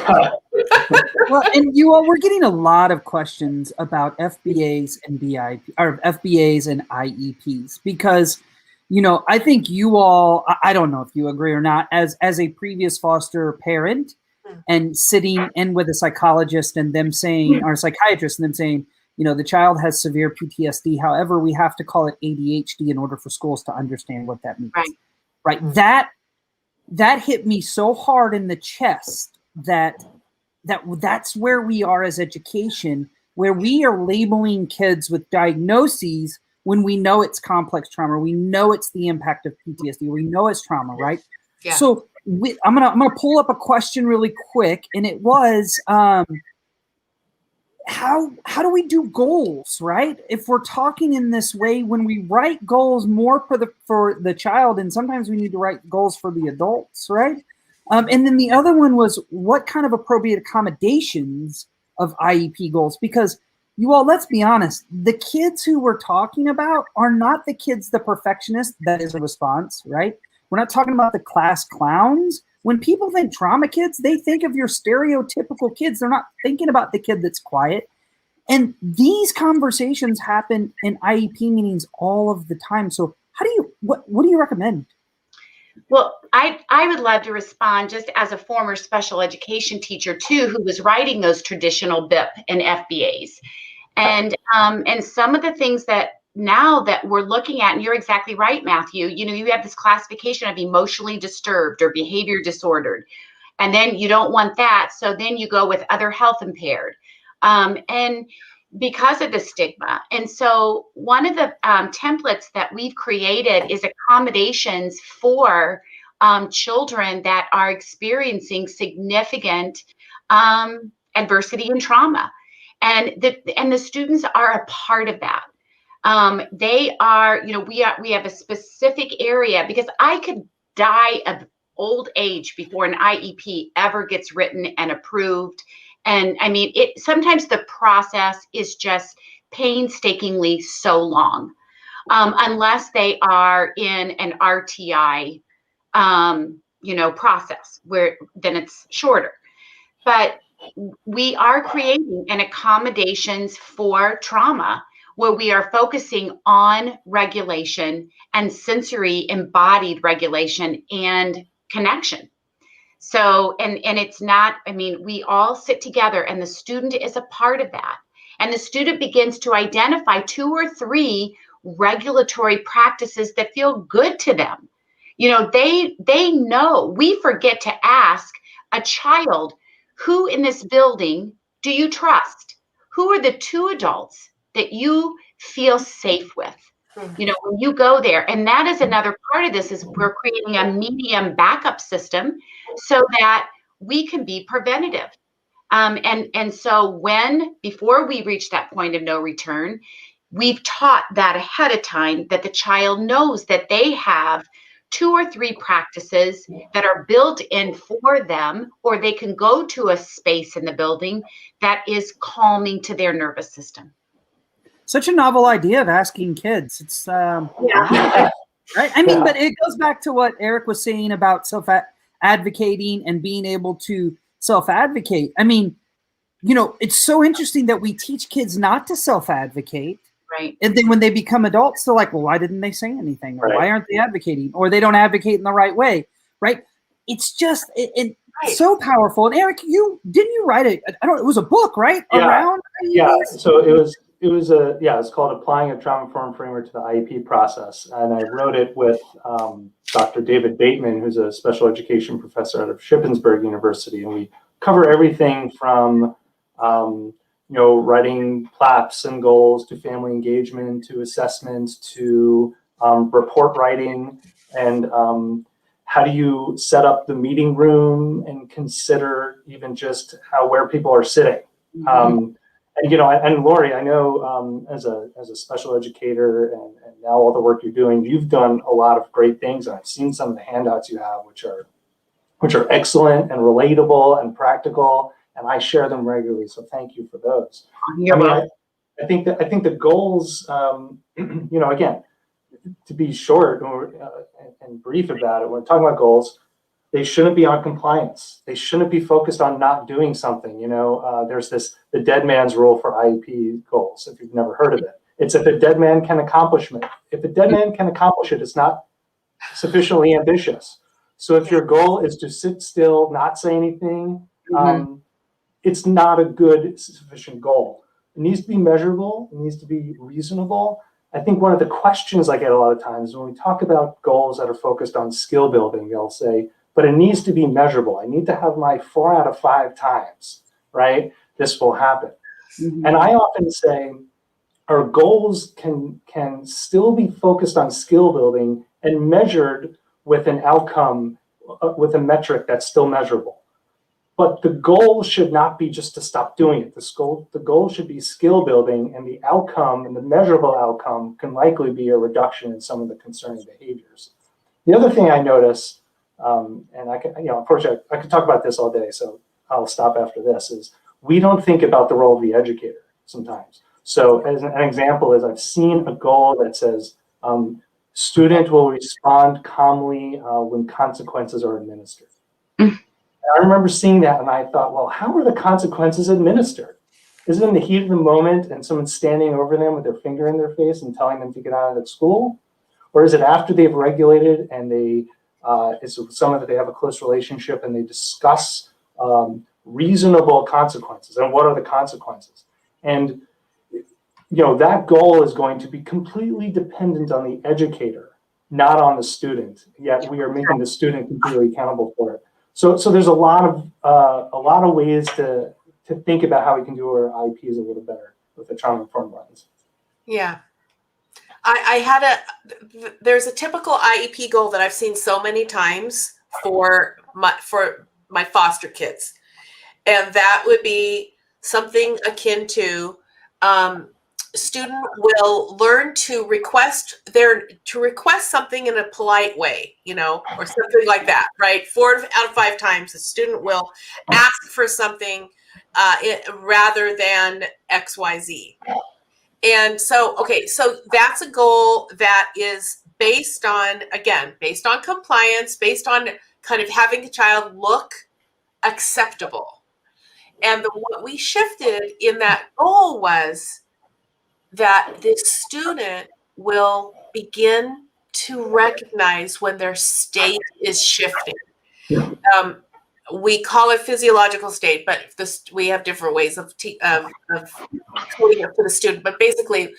Well, and you all, we're getting a lot of questions about FBAs and FBAs and IEPs, because, you know, I think you all, I don't know if you agree or not, as a previous foster parent and sitting in with a psychologist and them saying, or a psychiatrist and them saying, you know, the child has severe PTSD. However, we have to call it ADHD in order for schools to understand what that means. Right. That hit me so hard in the chest that's where we are as education, where we are labeling kids with diagnoses when we know it's complex trauma, we know it's the impact of PTSD, we know it's trauma, right? Yeah. So I'm gonna pull up a question really quick, and it was, how do we do goals, right? If we're talking in this way, when we write goals more for the child, and sometimes we need to write goals for the adults, right? And then the other one was, what kind of appropriate accommodations of IEP goals? Because you all, let's be honest, the kids who we're talking about are not the kids, the perfectionist that is a response, right? We're not talking about the class clowns. When people think trauma kids, they think of your stereotypical kids. They're not thinking about the kid that's quiet. And these conversations happen in IEP meetings all of the time. So what do you recommend? Well, I would love to respond just as a former special education teacher too, who was writing those traditional BIP and FBAs. And some of the things that now that we're looking at, and you're exactly right, Matthew, you know, you have this classification of emotionally disturbed or behavior disordered, and then you don't want that. So then you go with other health impaired. And because of the stigma. And so one of the templates that we've created is accommodations for children that are experiencing significant adversity and trauma. And the students are a part of that. They are, you know, we have a specific area, because I could die of old age before an IEP ever gets written and approved. And I mean, sometimes the process is just painstakingly so long, unless they are in an RTI, process, where then it's shorter. But we are creating an accommodations for trauma, where we are focusing on regulation and sensory embodied regulation and connection. So, and it's not, I mean, we all sit together and the student is a part of that. And the student begins to identify 2 or 3 regulatory practices that feel good to them. You know, they know. We forget to ask a child, who in this building do you trust? Who are the 2 adults that you feel safe with? You know, when you go there, and that is another part of this, is we're creating a medium backup system so that we can be preventative. And so before we reach that point of no return, we've taught that ahead of time, that the child knows that they have 2 or 3 practices that are built in for them, or they can go to a space in the building that is calming to their nervous system. such a novel idea of asking kids. It's Yeah. right. I mean, Yeah. but it goes back to what Eric was saying about self-advocating and being able to self-advocate. I mean, it's so interesting that we teach kids not to self-advocate. Right. And then when they become adults, they're like, well, why didn't they say anything? Or why aren't they advocating? Or they don't advocate in the right way, right? It's just so powerful. And Eric, didn't you write it? I don't know, it was a book, right? Yeah. Around IEPs? Yeah. So it's called Applying a Trauma-Informed Framework to the IEP Process. And I wrote it with Dr. David Bateman, who's a special education professor out of Shippensburg University. And we cover everything from writing PLAPs and goals to family engagement, to assessments, to report writing, and how do you set up the meeting room and consider even just where people are sitting. And Lori, I know as a special educator and now all the work you're doing, you've done a lot of great things. And I've seen some of the handouts you have, which are excellent and relatable and practical. And I share them regularly, so thank you for those. I think the goals, again, to be short and brief about it, when we're talking about goals, they shouldn't be on compliance. They shouldn't be focused on not doing something. There's the dead man's rule for IEP goals. If you've never heard of it, it's if a dead man can accomplish it. If a dead man can accomplish it, it's not sufficiently ambitious. So if your goal is to sit still, not say anything, it's not a good, sufficient goal. It needs to be measurable. It needs to be reasonable. I think one of the questions I get a lot of times when we talk about goals that are focused on skill building, they'll say, but it needs to be measurable. I need to have my 4 out of 5 times, right? This will happen. And I often say our goals can still be focused on skill building and measured with an outcome, with a metric that's still measurable. But the goal should not be just to stop doing it. The goal should be skill building, and the outcome and the measurable outcome can likely be a reduction in some of the concerning behaviors. The other thing I notice, and I can, unfortunately, I could talk about this all day, so I'll stop after this, is we don't think about the role of the educator sometimes. So as an example is I've seen a goal that says student will respond calmly when consequences are administered. I remember seeing that and I thought, well, how are the consequences administered? Is it in the heat of the moment and someone's standing over them with their finger in their face and telling them to get out of the school? Or is it after they've regulated and it's someone that they have a close relationship and they discuss reasonable consequences and what are the consequences? And that goal is going to be completely dependent on the educator, not on the student, yet we are making the student completely accountable for it. So there's a lot of ways to think about how we can do our IEPs a little better with the trauma-informed lens. Yeah. There's a typical IEP goal that I've seen so many times for my foster kids. And that would be something akin to student will learn to request something in a polite way, or something like that, right? 4 out of 5 times the student will ask for something rather than XYZ. And so that's a goal that is based on compliance, based on kind of having the child look acceptable. And what we shifted in that goal was that the student will begin to recognize when their state is shifting. We call it physiological state, but we have different ways of putting it to the student. But basically,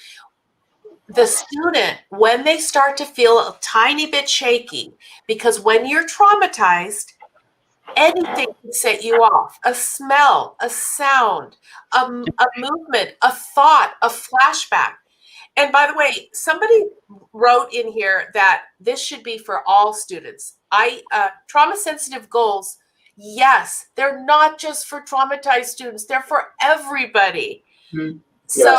the student, when they start to feel a tiny bit shaky, because when you're traumatized, anything can set you off. A smell, a sound, a movement, a thought, a flashback. And by the way, somebody wrote in here that this should be for all students. Trauma-sensitive goals, yes, they're not just for traumatized students. They're for everybody. Mm-hmm. So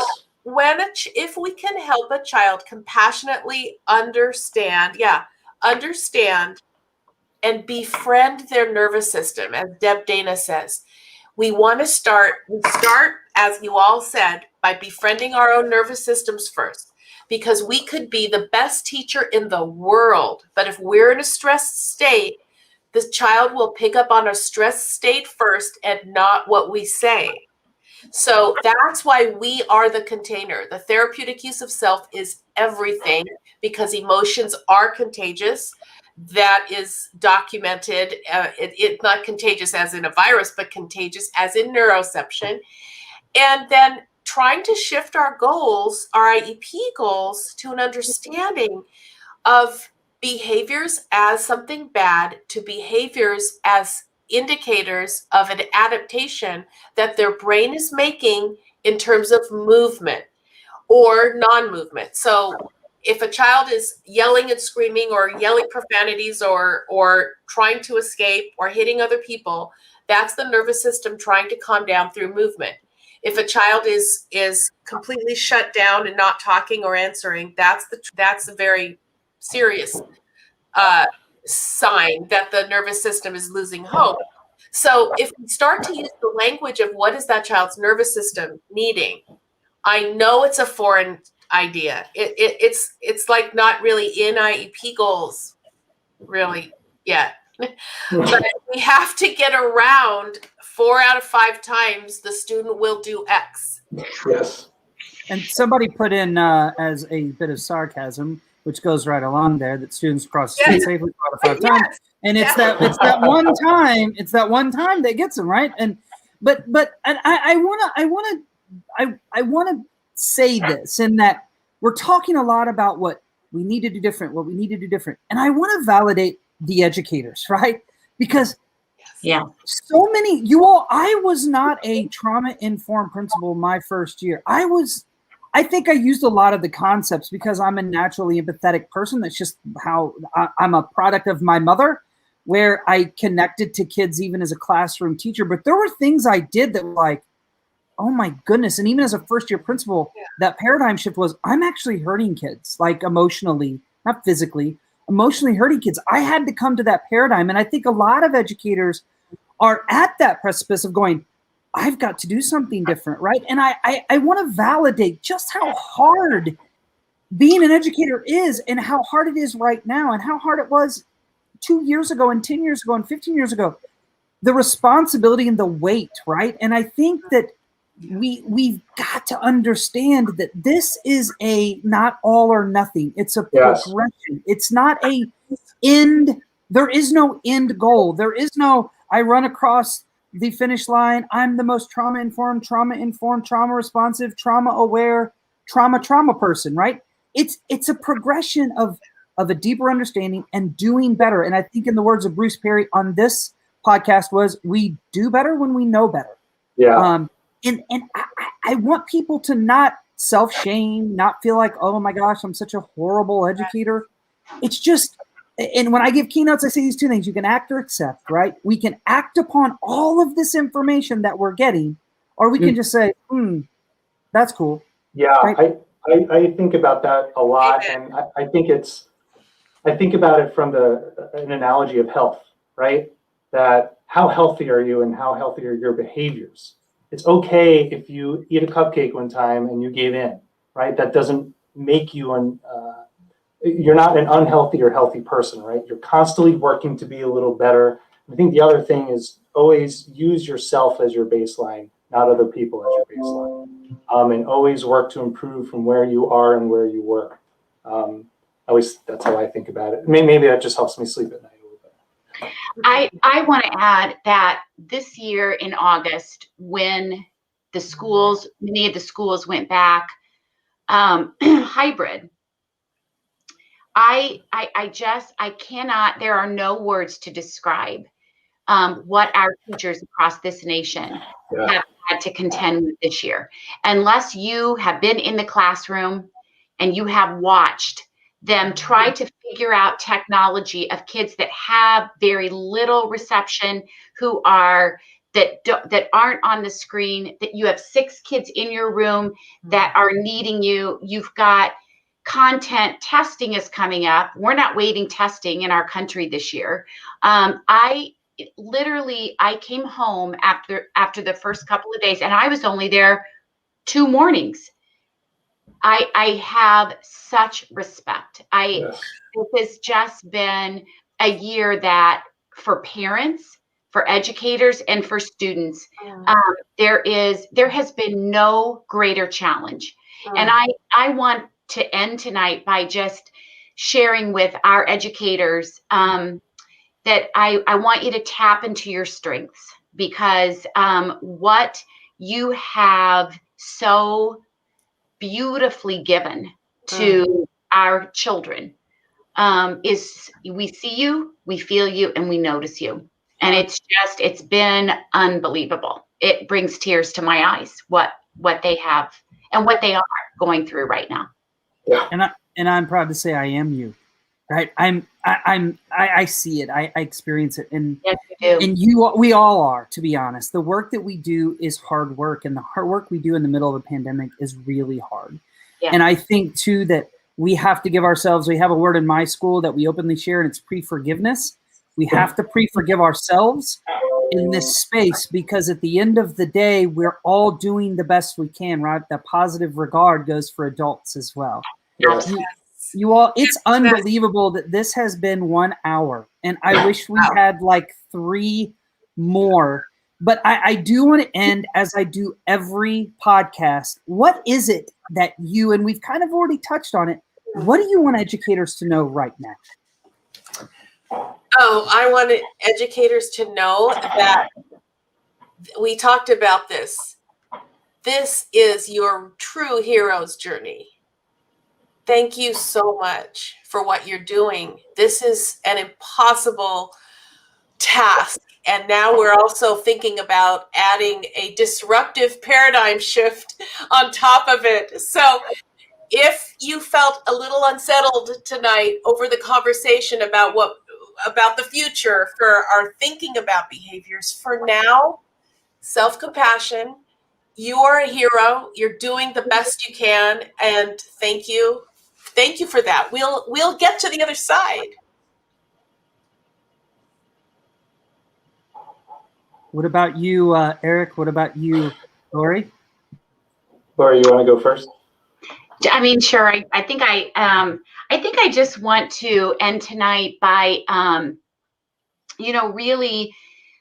if we can help a child compassionatally understand and befriend their nervous system, as Deb Dana says, we want to start as you all said, by befriending our own nervous systems first, because we could be the best teacher in the world, but if we're in a stressed state, the child will pick up on a stressed state first and not what we say. So that's why we are the container. The therapeutic use of self is everything, because emotions are contagious. That is documented. It's not contagious as in a virus, but contagious as in neuroception. And then trying to shift our goals, our IEP goals, to an understanding of behaviors as something bad to behaviors as indicators of an adaptation that their brain is making in terms of movement or non-movement. So if a child is yelling and screaming or yelling profanities or trying to escape or hitting other people, that's the nervous system trying to calm down through movement. If a child is completely shut down and not talking or answering, that's a very serious sign that the nervous system is losing hope. So if we start to use the language of what is that child's nervous system needing, I know it's a foreign idea. It's like not really in IEP goals really yet. But we have to get around 4 out of 5 times the student will do X. Yes. And somebody put in as a bit of sarcasm, which goes right along there, that students cross the street safely 4 out of 5 times. And it's that one time that gets them, right. And but I wanna say this, in that we're talking a lot about what we need to do different, and I want to validate the educators, right? Because so many I was not a trauma-informed principal my first year. I think I used a lot of the concepts because I'm a naturally empathetic person. That's just how I'm a product of my mother, where I connected to kids even as a classroom teacher. But there were things I did that were like, oh my goodness. And even as a first year principal, that paradigm shift was, I'm actually hurting kids, like emotionally, not physically, emotionally hurting kids. I had to come to that paradigm. And I think a lot of educators are at that precipice of going, I've got to do something different, right? And I want to validate just how hard being an educator is, and how hard it is right now, and how hard it was 2 years ago and 10 years ago and 15 years ago. The responsibility and the weight, right? And I think that we've got to understand that this is a not all or nothing. It's a progression. It's not a end. There is no end goal. There is no, I run across the finish line, I'm the most trauma-informed, trauma-responsive, trauma-aware, trauma person, right? It's a progression of a deeper understanding and doing better. And I think, in the words of Bruce Perry on this podcast, was, we do better when we know better. Yeah. And I want people to not self-shame, not feel like, oh my gosh, I'm such a horrible educator. It's just, and when I give keynotes, I say these 2 things: you can act or accept, right? We can act upon all of this information that we're getting, or we can just say, that's cool. Yeah, right? I think about that a lot. And I think about it from an analogy of health, right? That how healthy are you and how healthy are your behaviors? It's okay if you eat a cupcake one time and you gave in, right? That doesn't make you you're not an unhealthy or healthy person, right? You're constantly working to be a little better. I think the other thing is, always use yourself as your baseline, not other people as your baseline. And always work to improve from where you are and where you were. That's how I think about it. Maybe that just helps me sleep at night a little bit. I want to add that this year in August, when many of the schools went back hybrid, I cannot, there are no words to describe what our teachers across this nation have had to contend with this year. Unless you have been in the classroom and you have watched them try to figure out technology of kids that have very little reception, that aren't on the screen, that you have 6 kids in your room that are needing you. You've got content testing is coming up. We're not waiving testing in our country this year. I literally, I came home after the first couple of days, and I was only there 2 mornings. I have such respect. Yes. It has just been a year that for parents, for educators, and for students, there has been no greater challenge. And I want to end tonight by just sharing with our educators that I want you to tap into your strengths, because what you have so beautifully given to our children is, we see you, we feel you, and we notice you. And it's been unbelievable. It brings tears to my eyes, what they have and what they are going through right now. Yeah. And I'm proud to say I am you, right? I see it. I experience it. And yes, you do. And we all are, to be honest. The work that we do is hard work, and the hard work we do in the middle of a pandemic is really hard. Yeah. And I think too that we have to give ourselves, we have a word in my school that we openly share, and it's pre-forgiveness. We have to pre-forgive ourselves in this space, because at the end of the day, we're all doing the best we can, right? That positive regard goes for adults as well. Yes. You all, it's unbelievable that this has been 1 hour, and I wish we had like 3 more. But I do want to end, as I do every podcast. What is it that you, and we've kind of already touched on it, what do you want educators to know right now? Oh, I want educators to know that we talked about this. This is your true hero's journey. Thank you so much for what you're doing. This is an impossible task. And now we're also thinking about adding a disruptive paradigm shift on top of it. So if you felt a little unsettled tonight over the conversation about the future for our thinking about behaviors, for now, self-compassion, you are a hero. You're doing the best you can. And thank you. Thank you for that. We'll get to the other side. What about you, Eric? What about you, Lori? Lori, you want to go first? I mean, sure. I think I just want to end tonight by, really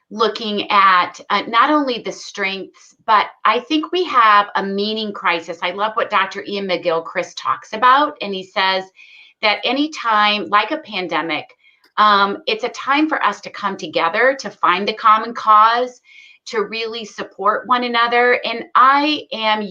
looking at not only the strengths, but I think we have a meaning crisis. I love what Dr. Ian McGilchrist talks about, and he says that anytime, like a pandemic, it's a time for us to come together, to find the common cause, to really support one another. And I am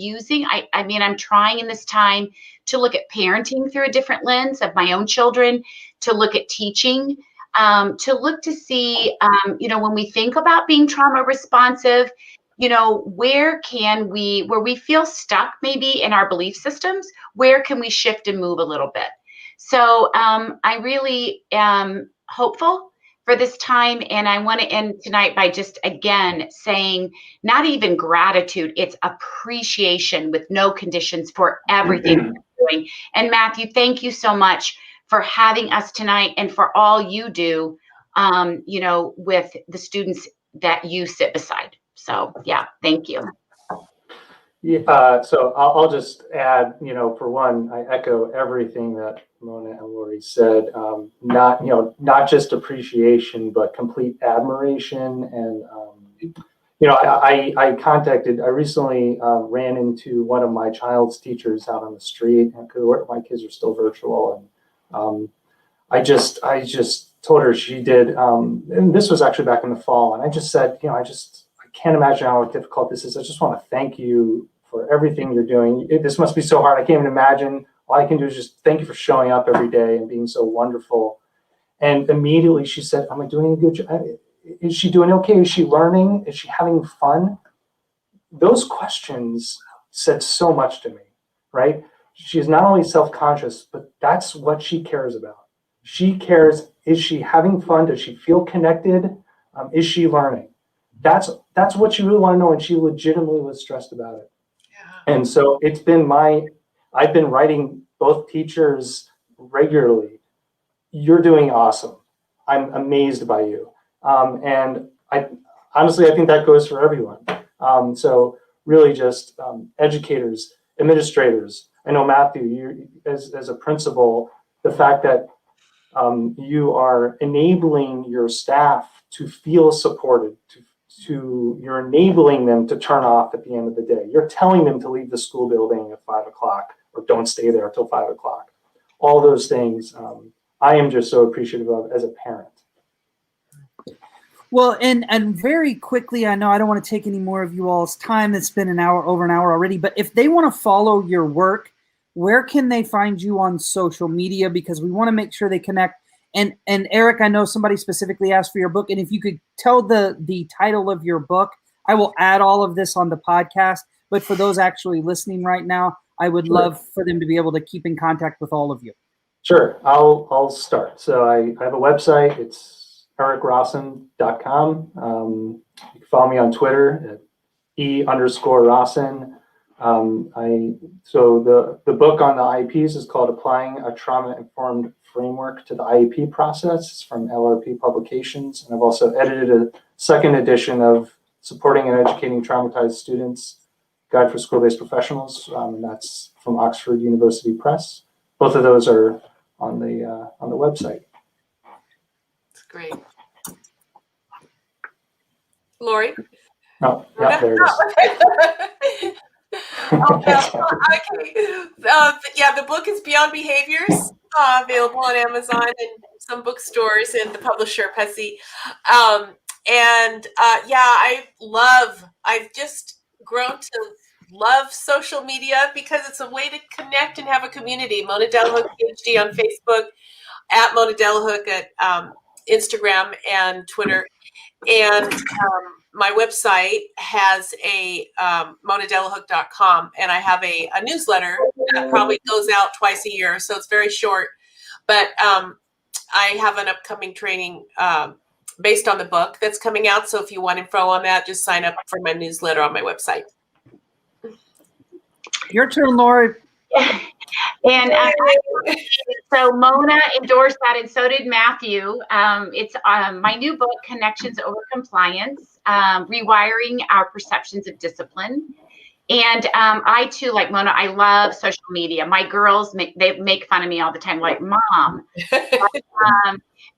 I'm trying in this time to look at parenting through a different lens of my own children, to look at teaching, to look to see, when we think about being trauma responsive, where we feel stuck maybe in our belief systems, where can we shift and move a little bit? So I really am hopeful for this time. And I want to end tonight by just, again, saying not even gratitude, it's appreciation with no conditions for everything you're doing. And Matthew, thank you so much for having us tonight and for all you do, with the students that you sit beside. So yeah, thank you. Yeah, so I'll just add, for one, I echo everything that Mona and Lori said. Not just appreciation, but complete admiration. And I recently ran into one of my child's teachers out on the street, because my kids are still virtual, and I just told her she did, and this was actually back in the fall, and I just said, I can't imagine how difficult this is. I just want to thank you for everything you're doing. This must be so hard. I can't even imagine. All I can do is just thank you for showing up every day and being so wonderful. And immediately she said, am I doing a good job? Is she doing okay? Is she learning? Is she having fun? Those questions said so much to me, right? She's not only self-conscious, but that's what she cares about. She cares, is she having fun? Does she feel connected? Is she learning? That's what she really want to know, and she legitimately was stressed about it. Yeah. And so I've been writing both teachers regularly. You're doing awesome. I'm amazed by you. And I think that goes for everyone. So really just educators, administrators. I know, Matthew, you as a principal, the fact that you are enabling your staff to feel supported, you're enabling them to turn off at the end of the day. You're telling them to leave the school building at 5 o'clock or don't stay there until 5 o'clock. All those things I am just so appreciative of as a parent. Well, and very quickly, I know I don't want to take any more of you all's time. It's been over an hour already, but if they want to follow your work, where can they find you on social media? Because we want to make sure they connect. And Eric, I know somebody specifically asked for your book, and if you could tell the title of your book, I will add all of this on the podcast. But for those actually listening right now, I would love for them to be able to keep in contact with all of you. Sure, I'll start. So I have a website. It's ericrossen.com. You can follow me on Twitter at E_Rossen. So the book on the IEPs is called Applying a Trauma-Informed Framework to the IEP Process. It's from LRP Publications. And I've also edited a second edition of Supporting and Educating Traumatized Students, Guide for School-Based Professionals. And that's from Oxford University Press. Both of those are on the website. That's great. Lori? No, there it is. Yeah, the book is Beyond Behaviors, available on Amazon and some bookstores and the publisher, Pessy. I've just grown to love social media because it's a way to connect and have a community. Mona Delahooke, PhD on Facebook, at Mona Delahooke at Instagram and Twitter. And my website has a monadelahooke.com, and I have a newsletter that probably goes out twice a year, so it's very short. But I have an upcoming training based on the book that's coming out. So if you want info on that, just sign up for my newsletter on my website. Your turn, Lori. And so Mona endorsed that, and so did Matthew. It's my new book, Connections Over Compliance, Rewiring Our Perceptions of Discipline. And I too, like Mona, I love social media. My girls make fun of me all the time, like, Mom.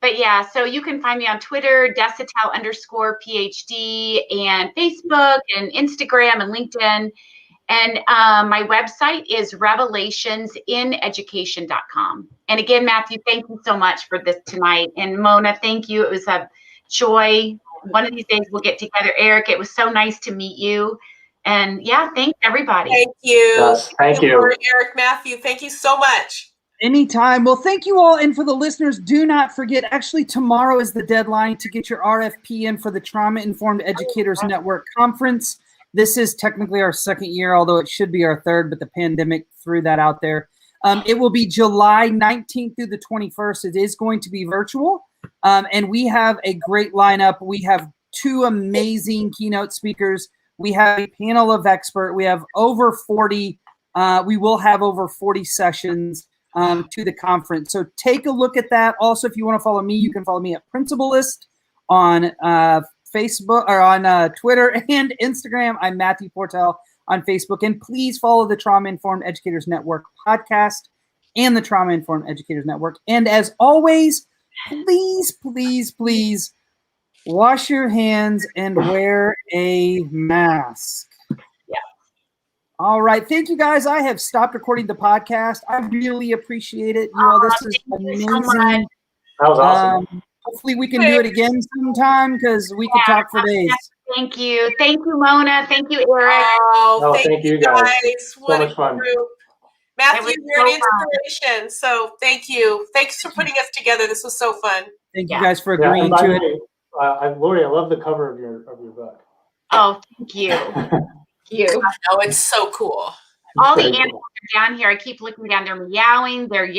But yeah, so you can find me on Twitter, Desautels_PhD, and Facebook and Instagram and LinkedIn. And my website is revelationsineducation.com. And again, Matthew, thank you so much for this tonight. And Mona, thank you. It was a joy. One of these days we'll get together. Eric, it was so nice to meet you. And yeah, thanks everybody. Thank you. Yes, thank you. Eric, Matthew, thank you so much. Anytime. Well, thank you all. And for the listeners, do not forget, actually, tomorrow is the deadline to get your RFP in for the Trauma Informed Educators Network Conference. This is technically our second year, although it should be our third, but the pandemic threw that out there. It will be July 19th through the 21st. It is going to be virtual. And we have a great lineup. We have two amazing keynote speakers. We have a panel of experts. We have over 40. We will have over 40 sessions to the conference. So take a look at that. Also, if you want to follow me, you can follow me at Principalist on Facebook or on Twitter and Instagram. I'm Matthew Portell on Facebook. And please follow the Trauma Informed Educators Network podcast and the Trauma Informed Educators Network. And as always, please, please, please wash your hands and wear a mask. Yeah. All right. Thank you, guys. I have stopped recording the podcast. I really appreciate it. You know, this is amazing. That was awesome. Hopefully we can do it again sometime because we could talk for days. Thank you. Thank you, Mona. Thank you, Eric. Oh, thank you guys. What so much fun. Group. Matthew, you're so an inspiration. So thank you. Thanks for putting us together. This was so fun. Thank you guys for Yeah, agreeing and by to the it. way, Lori, I love the cover of your book. Oh, thank you. Thank you. Oh, it's so cool. All the Very cool. animals are down here. I keep looking down. They're meowing. They're